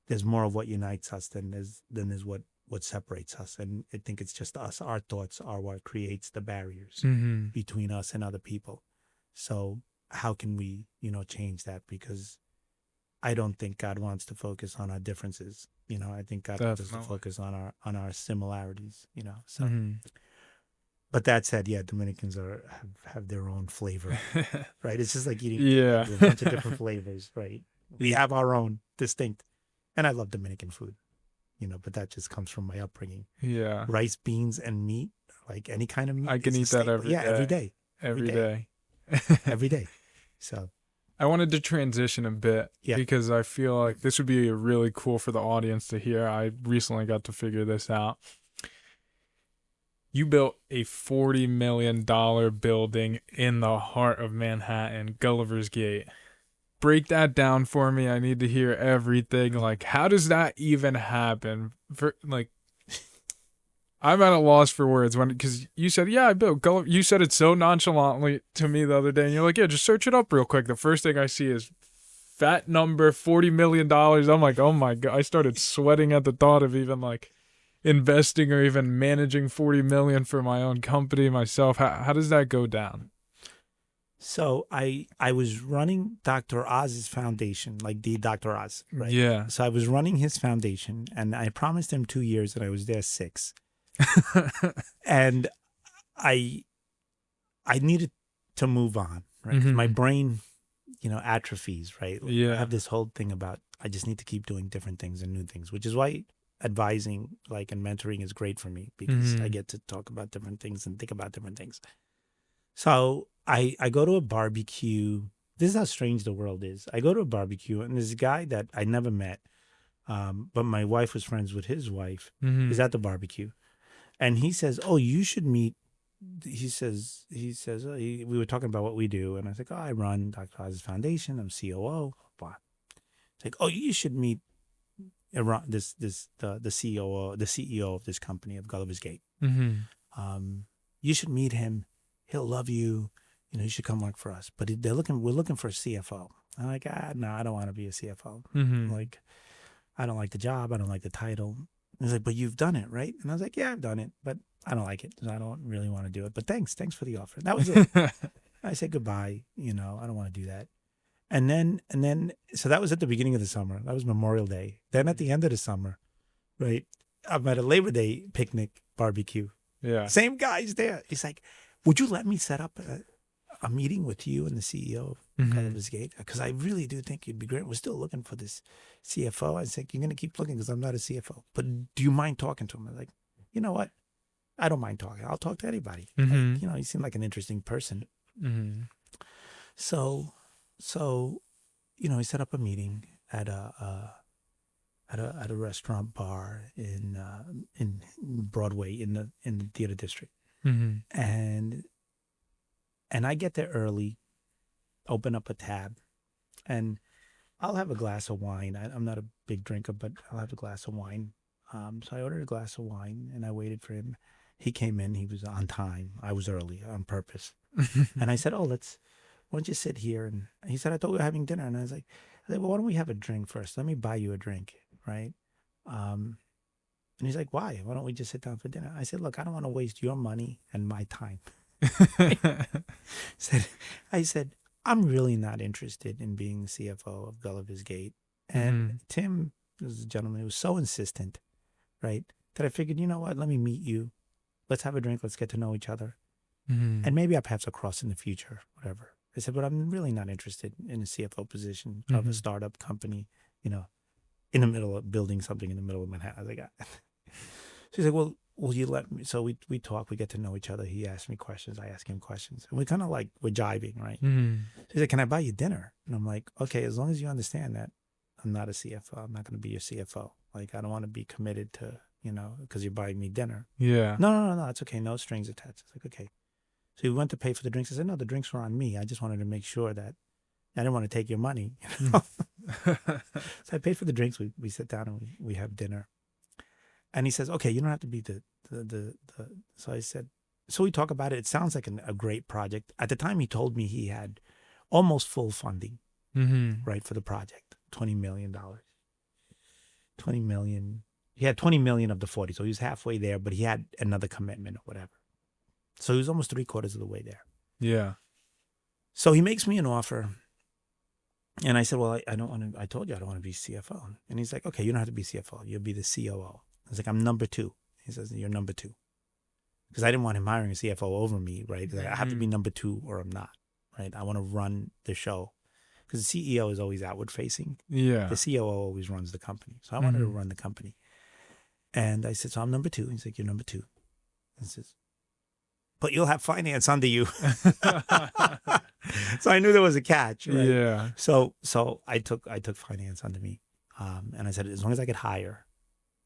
There's more of what unites us than is what separates us. And I think it's just us. Our thoughts are what creates the barriers Mhm. between us and other people. So how can we, you know, change that? Because I don't think God wants to focus on our differences. You know, I think God wants us to Definitely. focus on our similarities. You know, so. Mhm. But that said, yeah, Dominicans have their own flavor, right? It's just like eating Yeah. eggs with a bunch of different flavors, right? We have our own distinct, and I love Dominican food, you know, but that just comes from my upbringing. Yeah. Rice, beans, and meat, like any kind of meat, I can is a eat that staple. every Yeah, every day. day, every Every day, day. every day. So I wanted to transition a bit yeah, because I feel like this would be really cool for the audience to hear. I recently got to figure this out. You built a $40 million building in the heart of Manhattan, Gulliver's Gate. Break that down for me. I need to hear everything. Like, how does that even happen? For like, I'm at a loss for words because you said, yeah, I built Gulliver. You said it so nonchalantly to me the other day, and you're like, yeah, just search it up real quick. The first thing I see is fat number $40 million. I'm like, oh my God. I started sweating at the thought of even like investing or even managing 40 million for my own company myself. How does that go down? so I was running Dr. Oz's foundation, like the Dr. Oz, right? Yeah. So I was running his foundation, and I promised him 2 years, and I was there 6. And I I needed to move on, right? Because my Mhm. brain, you know, atrophies, right? Like I Yeah. have this whole thing about I just need to keep doing different things and new things, which is why advising, like, and mentoring is great for me because I Mhm. get to talk about different things and think about different things. So I go to a barbecue. This is how strange the world is. I go to a barbecue and this guy that I never met, but my wife was friends with his wife, is Mhm. at the barbecue, and he says, "Oh, you should meet." Oh, we were talking about what we do, and I was like, "Oh, I run Dr. Oz's Foundation. I'm COO." Blah. It's like, "Oh, you should meet the CEO of this company of Gulliver's Gate. Mhm. You should meet him. He'll love you. You know, you should come work for us." But we're looking for a CFO. I'm like, no, I don't want to be a CFO. Mhm. Like, I don't like the job. I don't like the title. He's like, "But you've done it, right?" And I was like, "Yeah, I've done it, but I don't like it. So I don't really want to do it. But thanks for the offer." That was it. I said goodbye. You know, I don't want to do that. And then, so that was at the beginning of the summer. That was Memorial Day. Then at the end of the summer, right? I'm at a Labor Day picnic barbecue. Yeah. Same guy's there. He's like, "Would you let me set up a meeting with you and the CEO of Mhm. Gulliver's Gate? Because I really do think you'd be great. We're still looking for this CFO." I said, "You're going to keep looking because I'm not a CFO. But do you mind talking to him?" I was like, "You know what? I don't mind talking. I'll talk to anybody." Like, Mhm. you know, he seemed like an interesting person. Mhm. So, so, you know, he set up a meeting at a restaurant bar in Broadway in the theater district. Mhm. And I get there early, open up a tab, and I'll have a glass of wine. I'm not a big drinker, but I'll have a glass of wine. So I ordered a glass of wine and I waited for him. He came in. He was on time. I was early on purpose. And I said, "Oh, why don't you sit here?" And he said, "I thought we were having dinner." And I said, "Well, why don't we have a drink first? Let me buy you a drink, right?" Um, and he's like, "Why? Why don't we just sit down for dinner?" I said, "Look, I don't want to waste your money and my time." said, I said, "I'm really not interested in being the CFO of Gulliver's Gate." And Mhm. Tim, this gentleman, was so insistent, right, that I figured, you know what? Let me meet you. Let's have a drink. Let's get to know each other. And Mhm. maybe our paths will cross in the future, whatever. I said, but I'm really not interested in a CFO position of a startup company, you know, in the middle of building something in the middle of Manhattan. I was like, she's like, well, will you let me? So we talk, we get to know each other. He asked me questions, I ask him questions. And we kind of like, we're jiving, right? She's like, can I buy you dinner? And I'm like, okay, as long as you understand that I'm not a CFO. I'm not going to be your CFO. Like, I don't want to be committed to, you know, because you're buying me dinner. Yeah. No, it's okay. No strings attached. It's like, okay. So we went to pay for the drinks. I said, no, the drinks were on me. I just wanted to make sure that I didn't want to take your money. You know? So I paid for the drinks. We sit down and we have dinner. And he says, okay, you don't have to be the. So I said, so we talk about it. It sounds like a great project. At the time, he told me he had almost full funding, right, for the project, $20 million. 20 million. He had 20 million of the 40. So he was halfway there, but he had another commitment or whatever. So he was almost 3/4 of the way there. Yeah. So he makes me an offer. And I said, well, I don't want to, I told you I don't want to be CFO. And he's like, okay, you don't have to be CFO. You'll be the COO. I was like, I'm number 2. He says, you're number 2. Because I didn't want him hiring a CFO over me, right? Like, I have to be number 2 or I'm not, right? I want to run the show. Because the CEO is always outward facing. Yeah. The COO always runs the company. So I wanted to run the company. And I said, so I'm number 2. He's like, you're number 2. He says, but you'll have finance under you. So I knew there was a catch, right? Yeah. So I took finance under me. And I said, as long as I could hire,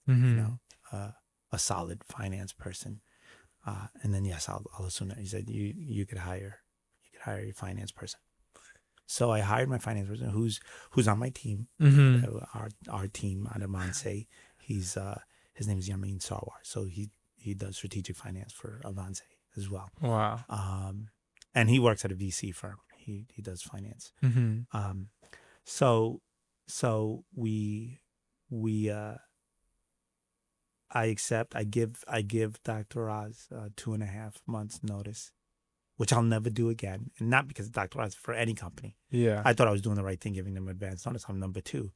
you know, a solid finance person. And then, yes, I'll assume that. He said, you could hire your finance person. So I hired my finance person who's on my team, our team out of Avance. He's his name is Yamin Sarwar. So he does strategic finance for Avance as well. Wow. And he works at a VC firm. He does finance. So I accept. I give Dr. Oz 2.5 months notice, which I'll never do again. And not because of Dr. Oz, for any company. Yeah. I thought I was doing the right thing, giving them advance notice. I'm number 2.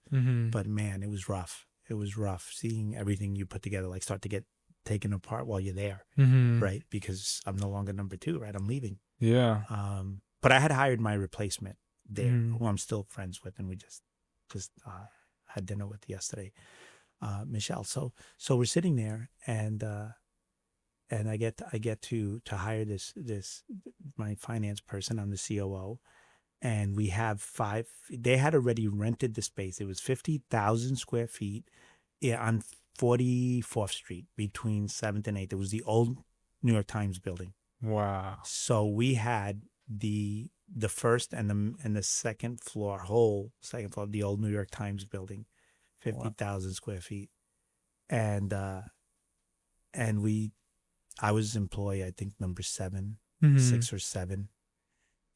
But man, it was rough. It was rough seeing everything you put together like start to get taken apart while you're there, right? Because I'm no longer number 2, right? I'm leaving. Yeah. But I had hired my replacement there, who I'm still friends with, and we just had dinner with yesterday, Michelle. So we're sitting there, and I get to hire this my finance person. I'm the COO, and we have 5. They had already rented the space. It was 50,000 square feet on 44th Street between 7th and 8th. It was the old New York Times building. Wow. So we had the first and the second floor, whole second floor of the old New York Times building, 50,000 square feet. And I was employee, I think number 7, 6 or 7.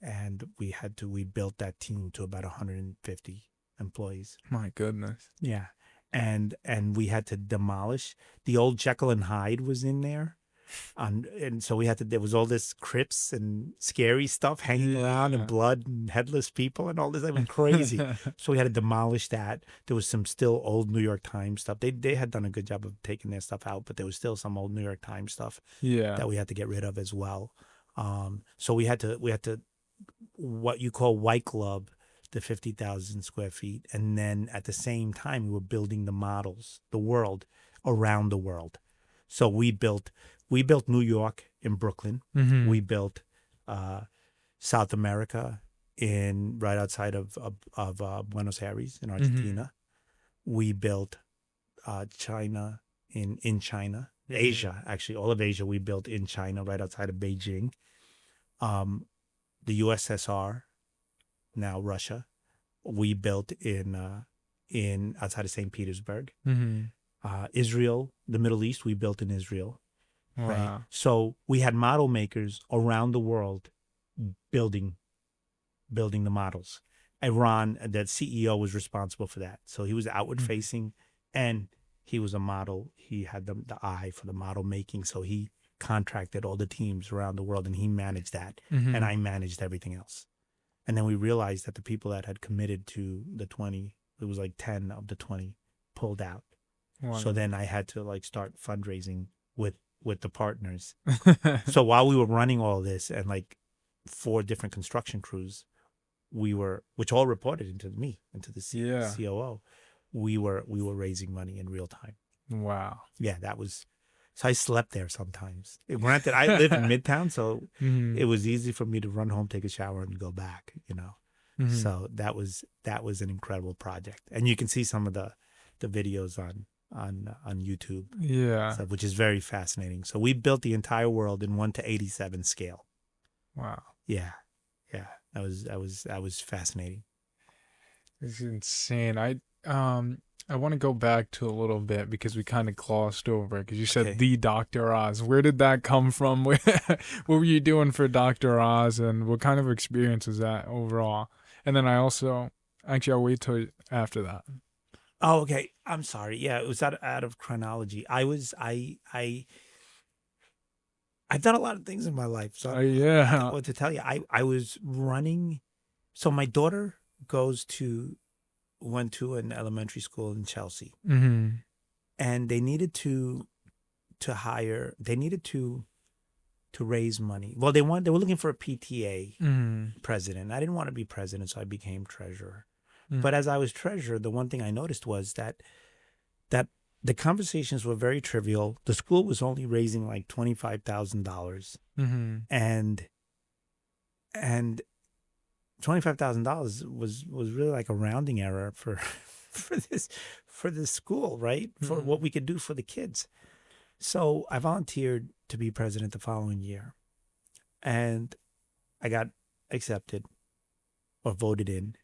And we built that team to about 150 employees. My goodness. Yeah. And we had to demolish. The old Jekyll and Hyde was in there. And so there was all this crypts and scary stuff hanging around, and blood and headless people and all this. It was crazy. So we had to demolish that. There was some still old New York Times stuff. They had done a good job of taking their stuff out, but there was still some old New York Times stuff that we had to get rid of as well. So we had to what you call white glove the 50,000 square feet. And then at the same time, we were building the models, the world around the world. So we built New York in Brooklyn. We built South America right outside of Buenos Aires in Argentina. We built China in China. Asia, actually, all of Asia we built in China right outside of Beijing. The USSR, now Russia, we built in outside of St. Petersburg. Israel, the Middle East, we built in Israel. Wow. Right? So we had model makers around the world building the models. Iran, the CEO was responsible for that. So he was outward facing, and he was a model. He had the eye for the model making. So he contracted all the teams around the world, and he managed that. And I managed everything else. And then we realized that the people that had committed to the 20, it was like 10 of the 20 pulled out. Wow. So then I had to start fundraising with the partners. So while we were running all this, and 4 different construction crews. Which all reported into me, into the Yeah. COO. We were raising money in real time. Wow. Yeah, that was. So I slept there sometimes. Granted, I live in Midtown, so Mm-hmm. it was easy for me to run home, take a shower, and go back. Mm-hmm. So that was an incredible project, and you can see some of the videos on YouTube, Yeah. so, which is very fascinating. So we built the entire world in 1:87 scale. Wow. Yeah, that was fascinating. It's insane. I want to go back to a little bit because we kind of glossed over because you said Okay. the Dr. Oz. Where did that come from? What were you doing for Dr. Oz, and what kind of experience was that overall? And then I'll wait till after that. Oh, okay. I'm sorry. Yeah, it was out of chronology. I've done a lot of things in my life. So Yeah. what to tell you, I was running. So my daughter went to an elementary school in Chelsea, Mm-hmm. and they needed to raise money. Well, they were looking for a PTA Mm-hmm. president. I didn't want to be president, so I became treasurer. Mm-hmm. But as I was treasurer, the one thing I noticed was that the conversations were very trivial. The school was only raising like $25,000, Mm-hmm. and $25,000 was really like a rounding error for this school, right? For what we could do for the kids. So I volunteered to be president the following year, and I got accepted or voted in.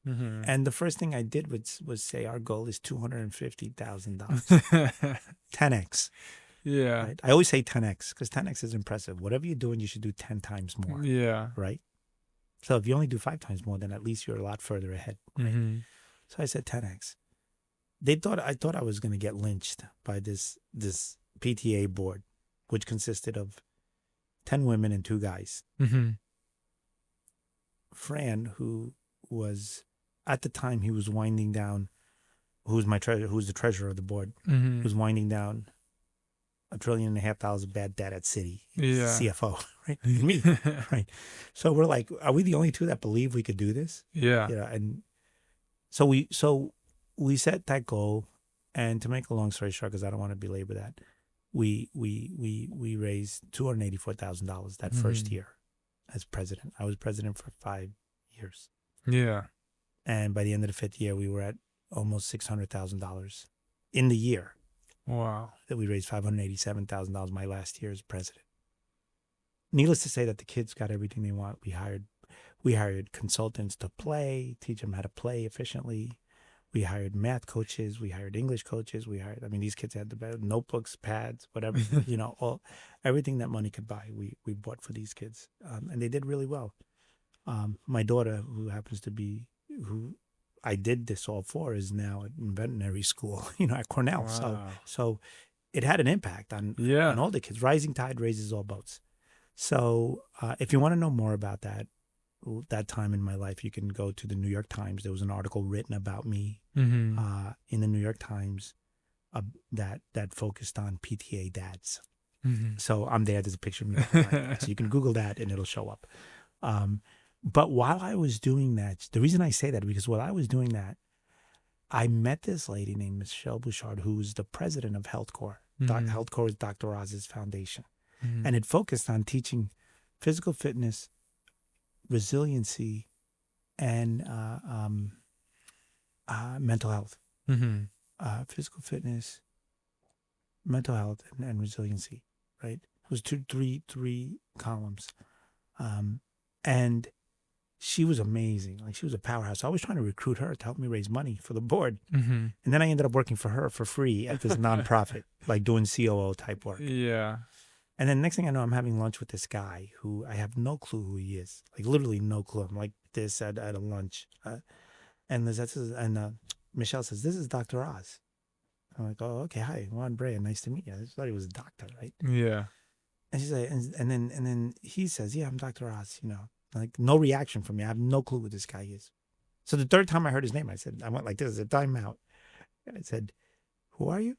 Mm-hmm. And the first thing I did was say our goal is $250,000, 10x. Yeah. Right? I always say 10x because 10x is impressive. Whatever you're doing, you should do 10 times more. Yeah. Right? So if you only do 5 times more, then at least you're a lot further ahead. Right? Mm-hmm. So I said 10x. I thought I was going to get lynched by this PTA board, which consisted of 10 women and 2 guys. Mm-hmm. Fran, who was at the time he was winding down, who's the treasurer of the board, Mm-hmm. was winding down $1.5 trillion of bad debt at Citi. Yeah. CFO, right? Me, right? So we're like, are we the only 2 that believe we could do this? Yeah. And so we set that goal, and to make a long story short, because I don't want to belabor that, we raised $284,000 that first year as president. I was president for 5 years. Yeah. And by the end of the 5th year, we were at almost $600,000 in the year. Wow. That we raised $587,000 my last year as president. Needless to say that the kids got everything they want. We hired consultants to teach them how to play efficiently. We hired math coaches. We hired English coaches. These kids had the best notebooks, pads, whatever, everything that money could buy, we bought for these kids. And they did really well. My daughter, who I did this all for, is now in veterinary school, at Cornell. Wow. So it had an impact on all the kids. Rising tide raises all boats. So if you want to know more about that time in my life, you can go to the New York Times. There was an article written about me in the New York Times that focused on PTA dads. Mm-hmm. So I'm there. There's a picture of me. So you can Google that and it'll show up. But while I was doing that, the reason I say that is because while I was doing that, I met this lady named Michelle Bouchard, who's the president of HealthCore. HealthCore is Dr. Oz's foundation. Mm-hmm. And it focused on teaching physical fitness, resiliency, and mental health. Mm-hmm. Physical fitness, mental health, and resiliency, right? It was three columns. And she was amazing. Like, she was a powerhouse. So I was trying to recruit her to help me raise money for the board. Mm-hmm. And then I ended up working for her for free at this nonprofit, like doing COO type work. Yeah. And then next thing I know, I'm having lunch with this guy who I have no clue who he is. Like, literally no clue. I'm like this at a lunch. And Michelle says, "This is Dr. Oz." I'm like, "Oh, okay. Hi, Juan Brea. Nice to meet you." I just thought he was a doctor, right? Yeah. And she's like, and then he says, "Yeah, I'm Dr. Oz." Like, no reaction from me. I have no clue who this guy is. So the third time I heard his name, I went like this, a timeout. I said, "Who are you?"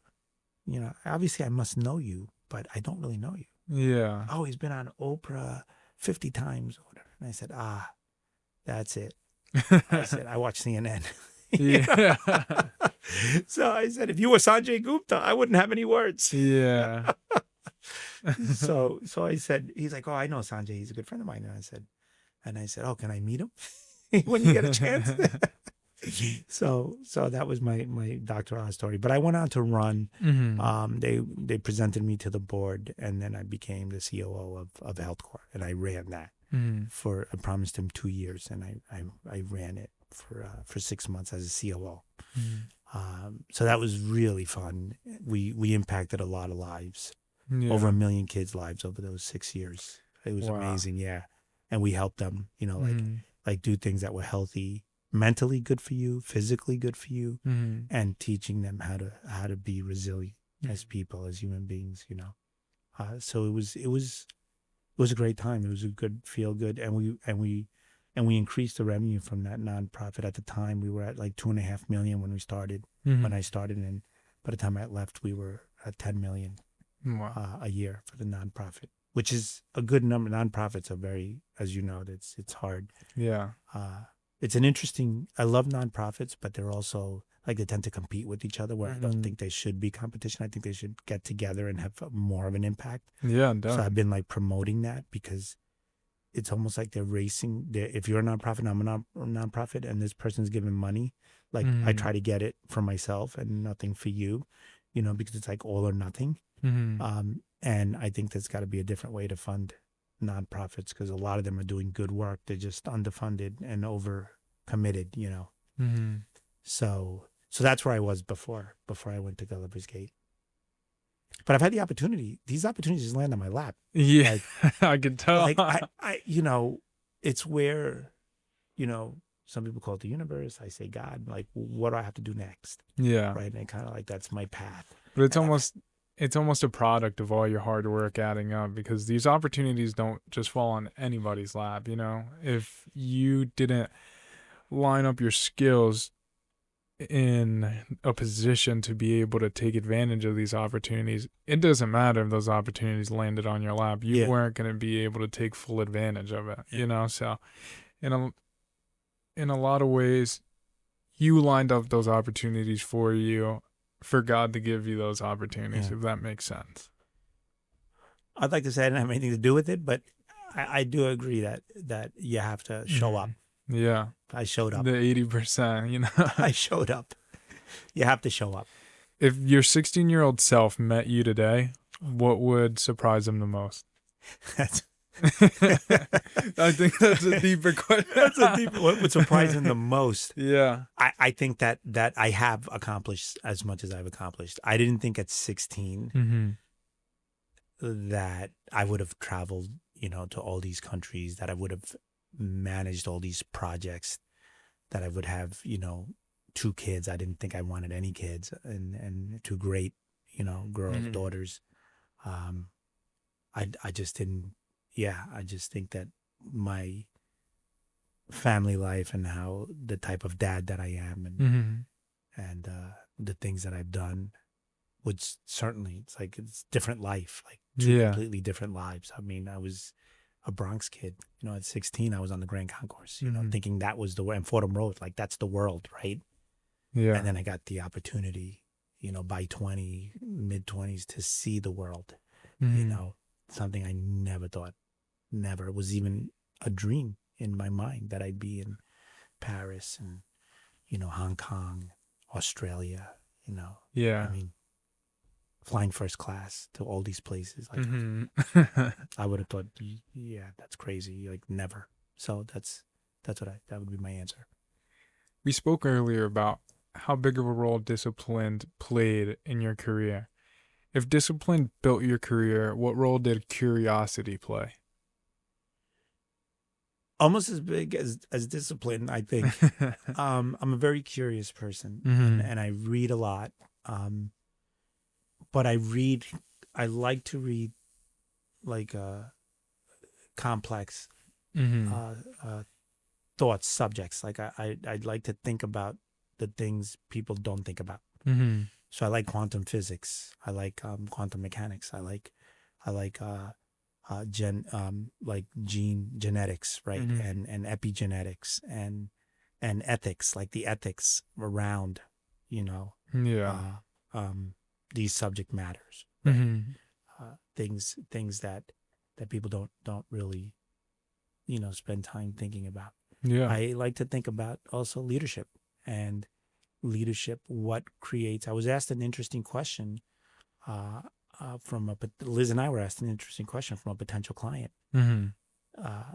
Obviously I must know you, but I don't really know you. Yeah. Oh, he's been on Oprah 50 times or whatever. And I said, that's it. I said, I watch CNN. Yeah. So I said, if you were Sanjay Gupta, I wouldn't have any words. Yeah. So I said, he's like, oh, I know Sanjay. He's a good friend of mine. And I said, oh, can I meet him when you get a chance? So that was my Dr. Oz story. But I went on to run. They presented me to the board, and then I became the COO of HealthCore, and I ran that I promised him 2 years, and I ran it for 6 months as a COO. So that was really fun. We impacted a lot of lives, over 1 million kids' lives over those 6 years. It was amazing, yeah. And we helped them, like do things that were healthy, mentally good for you, physically good for you, and teaching them how to be resilient as people, as human beings, So it was a great time. It was a good feel good, and we increased the revenue from that nonprofit. At the time, we were at like 2.5 million when we started. When I started, and by the time I left, we were at 10 million a year for the nonprofit, which is a good number. Nonprofits are very, as you know, it's hard. Yeah. It's an interesting. I love nonprofits, but they're also like they tend to compete with each other. Where I don't think they should be competition. I think they should get together and have more of an impact. Yeah, so I've been like promoting that because it's almost like they're racing. If you're a nonprofit, I'm a nonprofit, and this person's giving money, like I try to get it for myself and nothing for you, because it's like all or nothing. And I think there's got to be a different way to fund nonprofits because a lot of them are doing good work. They're just underfunded and overcommitted, So that's where I was before I went to Gulliver's Gate. But I've had the opportunity. These opportunities just land on my lap. Yeah, I can tell. Like I it's where, some people call it the universe. I say God. Like, what do I have to do next? Yeah. Right. And kind of like that's my path. But it's almost a product of all your hard work adding up because these opportunities don't just fall on anybody's lap. If you didn't line up your skills in a position to be able to take advantage of these opportunities, it doesn't matter if those opportunities landed on your lap. You weren't going to be able to take full advantage of it, So in a lot of ways, you lined up those opportunities for God to give you those opportunities, if that makes sense. I'd like to say I didn't have anything to do with it, but I do agree that you have to show up. Yeah. I showed up. The 80%, I showed up. You have to show up. If your 16-year-old self met you today, what would surprise him the most? I think that's a deeper question. What would surprise him the most? Yeah. I think that I have accomplished as much as I've accomplished. I didn't think at 16 that I would have traveled, to all these countries, that I would have managed all these projects, that I would have, 2 kids. I didn't think I wanted any kids, and 2 great, girls, daughters. I just didn't. Yeah, I just think that my family life and how the type of dad that I am and the things that I've done would certainly, it's different life, like 2 completely different lives. I mean, I was a Bronx kid, at 16, I was on the Grand Concourse, thinking that was the way, and Fordham Road, like that's the world, right? Yeah. And then I got the opportunity, by mid-20s to see the world, something I never thought. Never. It was even a dream in my mind that I'd be in Paris and, Hong Kong, Australia, Yeah. I mean, flying first class to all these places. Like, I would have thought, yeah, that's crazy. Like, never. So that would be my answer. We spoke earlier about how big of a role discipline played in your career. If discipline built your career, what role did curiosity play? Almost as big as discipline, I think. I'm a very curious person, and I read a lot. But I like to read like complex thoughts, subjects. Like I'd like to think about the things people don't think about. So I like quantum physics. I like quantum mechanics. I like like genetics, right, Hmm. and epigenetics and ethics, like the ethics around, you know, Yeah. uh, these subject matters, right? Hmm. Things that people don't really, spend time thinking about. Yeah. I like to think about also leadership and leadership. What creates? I was asked an interesting question uh, Liz and I were asked an interesting question from a potential client, Hmm. uh,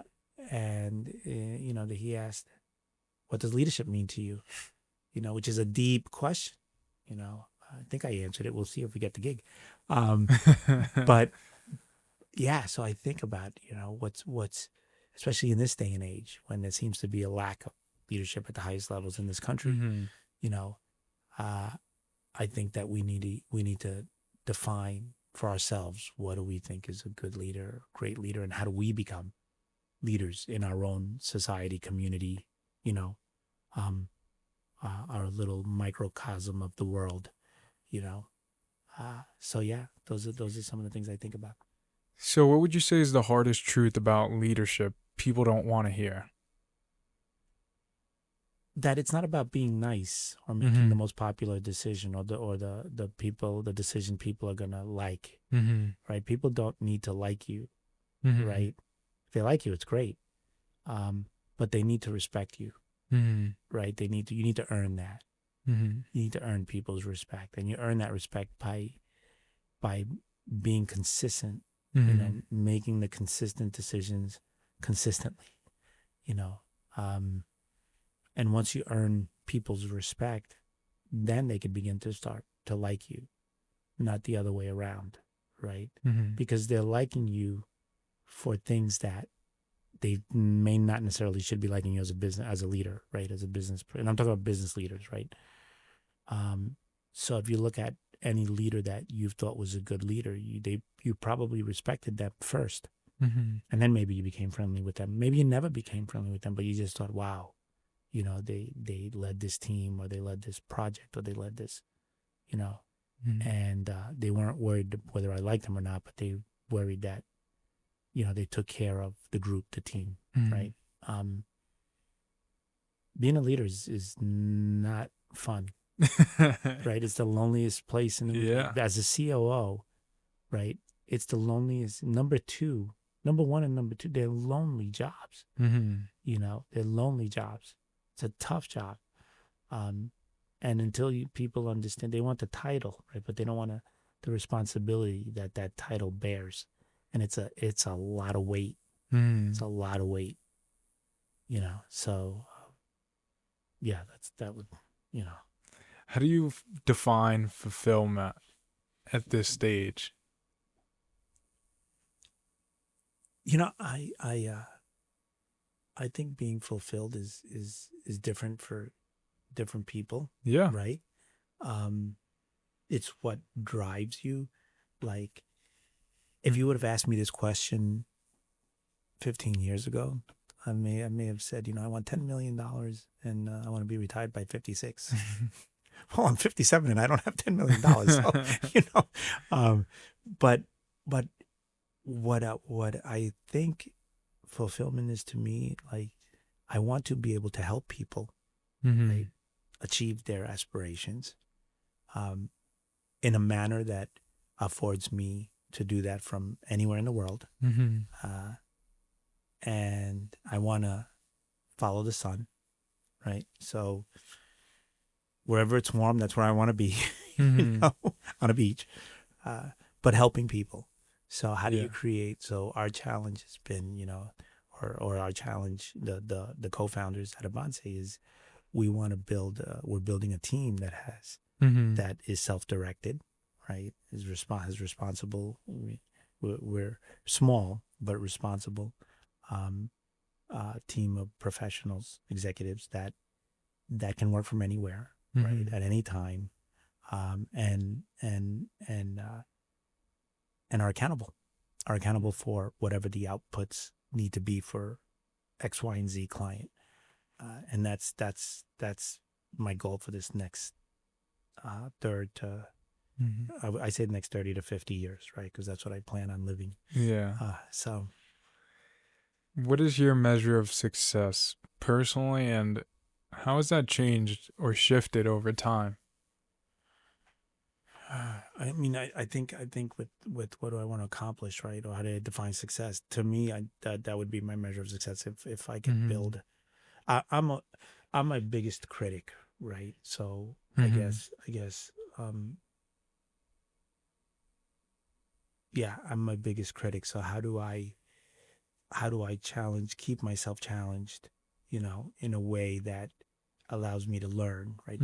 and that he asked, "What does leadership mean to you?" Which is a deep question. I think I answered it. We'll see if we get the gig. Um, but yeah, so I think about what's especially in this day and age when there seems to be a lack of leadership at the highest levels in this country. Hmm. You know, uh, I think that we need to define for ourselves what do we think is a good leader, great leader, and how do we become leaders in our own society, community, you know, um, our little microcosm of the world, you know. So yeah, those are some of the things I think about. So, what would you say is the hardest truth about leadership people don't want to hear? That it's not about being nice or making the Hmm. most popular decision or the decision people are gonna like, Hmm. right? People don't need to like you, Hmm. right? If they like you, it's great. But they need to respect you, Hmm. right? You need to earn that. Hmm. You need to earn people's respect, and you earn that respect by being consistent. Hmm. Making the consistent decisions consistently. You know, um, and once you earn people's respect, then they can begin to start to like you, not the other way around, right? Hmm. Because they're liking you for things that they may not necessarily should be liking you as a leader, right? As a business, and I'm talking about business leaders, right? Um, so if you look at any leader that you thought was a good leader, you probably respected them first, Hmm. and then maybe you became friendly with them. Maybe you never became friendly with them, but you just thought, wow, they led this team, or they led this project, or they led this, you know, and they weren't worried whether I liked them or not, but they worried that they took care of the group, the team, Hmm. right? Um, Being a leader is not fun, right? It's the loneliest place Yeah. as a COO, right? It's the loneliest. Number one and number two, they're lonely jobs. Hmm. They're lonely jobs. It's a tough job. Um, and until people understand, they want the title, right? But they don't want the responsibility that title bears. And it's a lot of weight. It's Hmm. a lot of weight, So yeah, that would, you know. How do you define fulfillment at this stage? I think being fulfilled is different for different people, Yeah. right? Um, it's what drives you. Like, if you would have asked me this question 15 years ago, I may have said, I want $10 million and I want to be retired by 56. Well, I'm 57 and I don't have $10 million, so you know. Um, but but what I think fulfillment is to me, like, I want to be able to help people, right, Hmm. achieve their aspirations, um, in a manner that affords me to do that from anywhere in the world. Hmm. Uh, and I want to follow the sun, right? So wherever it's warm, that's where I want to be, Hmm. on a beach, but helping people. So how do Yeah. you create? So our challenge has been, or our challenge, the co-founders at Avance, is we want to we're building a team Hmm. that is self-directed, right? Is responsible. We're small but responsible, um, team of professionals, executives that can work from anywhere, right, Hmm. at any time, and are accountable for whatever the outputs need to be for X, Y, and Z client, and that's my goal for this next third to I say the next 30 to 50 years, right? Because that's what I plan on living. Yeah. So What is your measure of success personally, and how has that changed or shifted over time? I mean, I think with what do I want to accomplish, right? Or how do I define success? To me, that would be my measure of success. If I can build, I, I'm a I'm my biggest critic, right? So I guess, yeah, I'm my biggest critic. So how do I keep myself challenged, in a way that allows me to learn, right?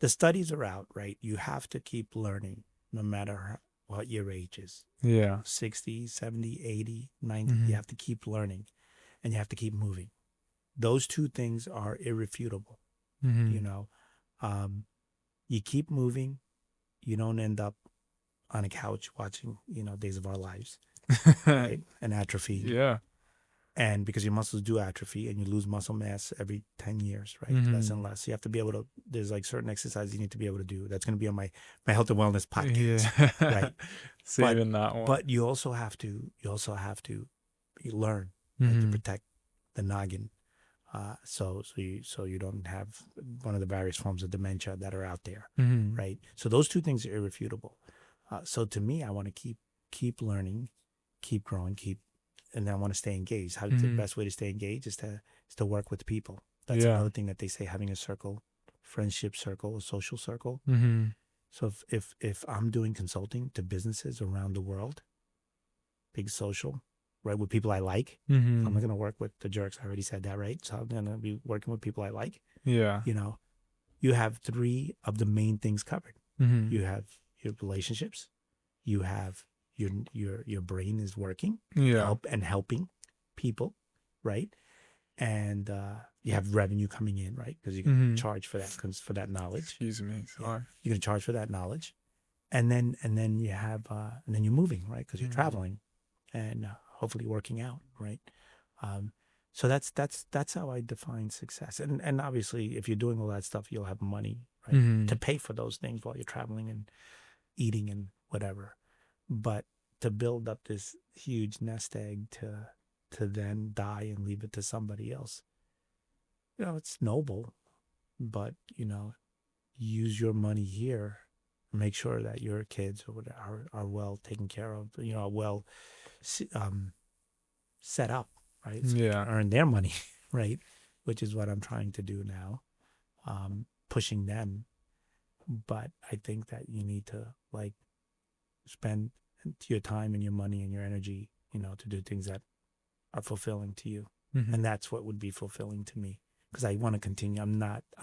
The studies are out, right? You have to keep learning no matter what your age is. Yeah. 60, 70, 80, 90. You have to keep learning and you have to keep moving. Those two things are irrefutable. You know, you keep moving, you don't end up on a couch watching, Days of Our Lives, right? And atrophy. Yeah. And because your muscles do atrophy and you lose muscle mass every 10 years, right? Less and less. You have to be able to, there's like certain exercises you need to be able to do. That's going to be on my health and wellness podcast, right? Saving that one. But you also have to learn, right, to protect the noggin. So you don't have one of the various forms of dementia that are out there, right? So those two things are irrefutable. So to me, I want to keep learning, keep growing, and I want to stay engaged. How the best way to stay engaged is to work with people. That's another thing that they say, having a circle, friendship circle, a social circle. So if I'm doing consulting to businesses around the world, big social, right, with people I like, I'm not going to work with the jerks. I already said that, right? So I'm going to be working with people I like. Yeah. You have three of the main things covered. You have your relationships, you have your brain is working, helping people, right? And you have revenue coming in, right? Because you're going to charge for that knowledge. Excuse me, sorry. You're going to charge for that knowledge, and then you have and then you're moving, right? Because you're traveling, and hopefully working out, right? So that's how I define success. And obviously, if you're doing all that stuff, you'll have money, right, to pay for those things while you're traveling and eating and whatever. But to build up this huge nest egg to then die and leave it to somebody else, it's noble. But use your money here. Make sure that your kids or whatever are well taken care of. Well set up, right? So earn their money, right? Which is what I'm trying to do now, pushing them. But I think that you need to spend your time and your money and your energy, to do things that are fulfilling to you. And that's what would be fulfilling to me, because I want to continue. I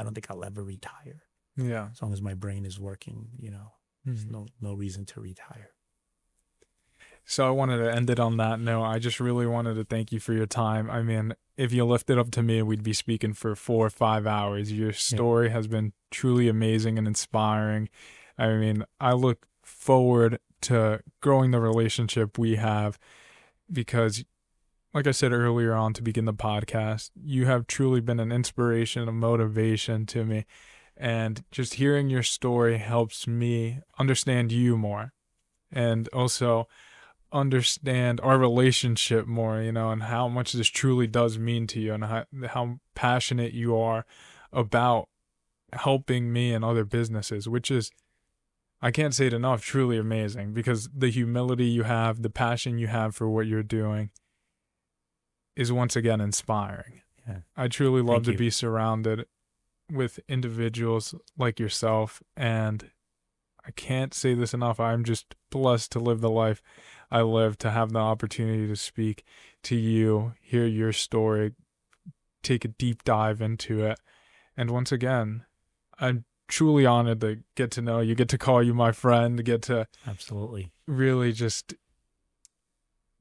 don't think I'll ever retire. Yeah. As long as my brain is working, there's no reason to retire. So I wanted to end it on that note. I just really wanted to thank you for your time. I mean, if you left it up to me, we'd be speaking for 4 or 5 hours. Your story has been truly amazing and inspiring. I mean, I look forward to growing the relationship we have because, like I said earlier on to begin the podcast, you have truly been an inspiration, a motivation to me. And just hearing your story helps me understand you more and also understand our relationship more, and how much this truly does mean to you and how passionate you are about helping me and other businesses, which is, I can't say it enough, truly amazing, because the humility you have, the passion you have for what you're doing is once again inspiring. Yeah. I truly love to be surrounded with individuals like yourself, and I can't say this enough. I'm just blessed to live the life I live, to have the opportunity to speak to you, hear your story, take a deep dive into it. And once again, I'm truly honored to get to know you, get to call you my friend, get to absolutely really just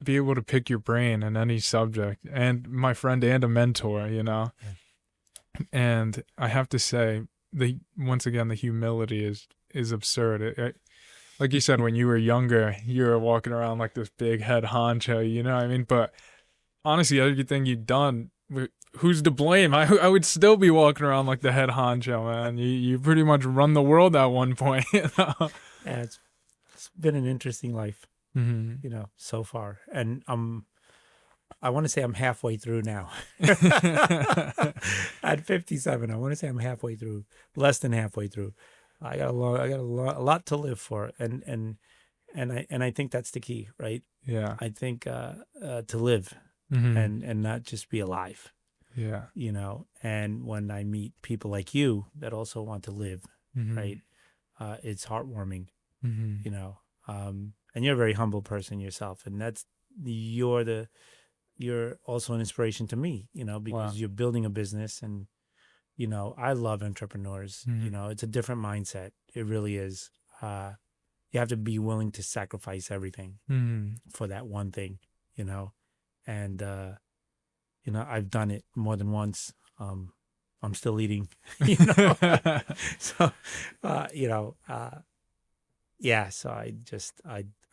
be able to pick your brain in any subject, and my friend and a mentor, Yeah. And I have to say, once again, the humility is absurd. Like you said, when you were younger, you were walking around like this big head honcho, you know what I mean? But honestly, everything you've done, who's to blame? I would still be walking around like the head honcho, man. You pretty much run the world at one point. Yeah, it's been an interesting life, Mm-hmm. so far. And I want to say I'm halfway through now. At 57, I want to say I'm halfway through, less than halfway through. I got a lot to live for, and I think that's the key, right? Yeah. I think to live Mm-hmm. and not just be alive, Yeah. And when I meet people like you that also want to live, Mm-hmm. right? It's heartwarming, Mm-hmm. And you're a very humble person yourself, and you're also an inspiration to me, because Wow. you're building a business, and I love entrepreneurs. Mm-hmm. It's a different mindset. It really is. You have to be willing to sacrifice everything Mm-hmm. for that one thing, and I've done it more than once. I'm still eating, so yeah. So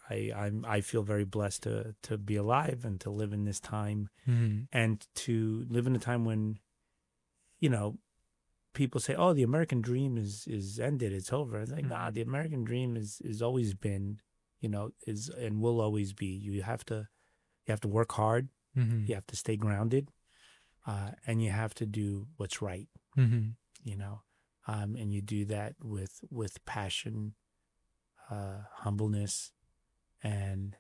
I feel very blessed to be alive and to live in this time, Mm-hmm. and to live in a time when people say, "Oh, the American dream is ended. It's over." It's like, nah, the American dream is always been, is and will always be. You have to work hard. Mm-hmm. You have to stay grounded, and you have to do what's right. Mm-hmm. And you do that with passion, humbleness, and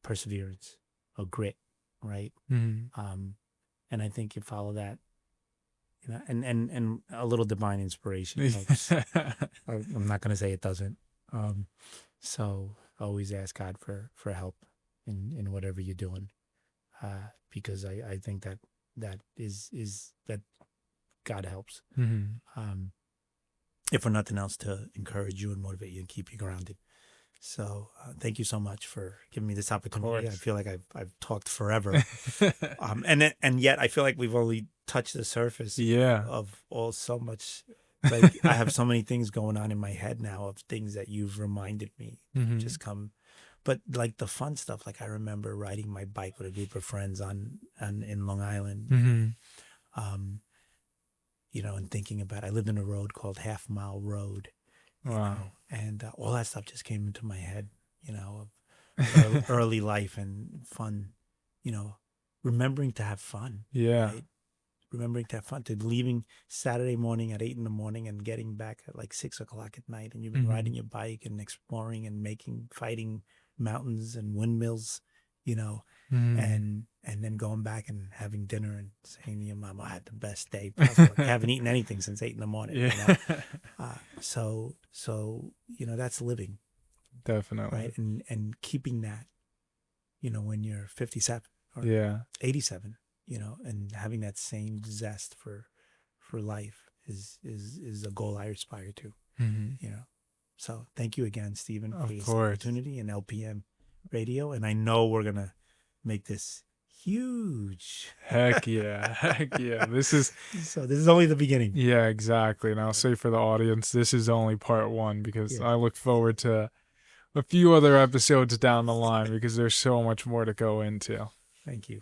perseverance or grit, right? Mm-hmm. And I think you follow that, and a little divine inspiration helps. I'm not going to say it doesn't. So always ask God for help in whatever you're doing, because I think that is that God helps. Mm-hmm. If for nothing else, to encourage you and motivate you and keep you grounded. So thank you so much for giving me this opportunity. I feel like I've talked forever, and yet I feel like we've only touched the surface. Yeah. Of all so much. Like I have so many things going on in my head now of things that you've reminded me Mm-hmm. just come. But like the fun stuff, like I remember riding my bike with a group of friends in Long Island. Mm-hmm. And thinking about, I lived in a road called Half Mile Road. Wow. And all that stuff just came into my head, of early life and fun, remembering to have fun. Yeah. Right? Remembering to have fun, to leaving Saturday morning at 8 a.m. and getting back at like 6 o'clock at night. And you've been Mm-hmm. riding your bike and exploring and fighting mountains and windmills, Mm-hmm. and then going back and having dinner and saying to your mom, I had the best day possible. I haven't eaten anything since 8 a.m. Yeah. So that's living, Definitely. right? And keeping that, when you're 57 or Yeah. 87, and having that same zest for life is a goal I aspire to, Mm-hmm. So thank you again, Stephen, for Of this course. opportunity and LPM Radio. And I know we're going to make this huge. Heck yeah. Heck yeah. This is only the beginning. Yeah, exactly. And I'll say for the audience, this is only part one, because Yeah. I look forward to a few other episodes down the line, because there's so much more to go into. Thank you.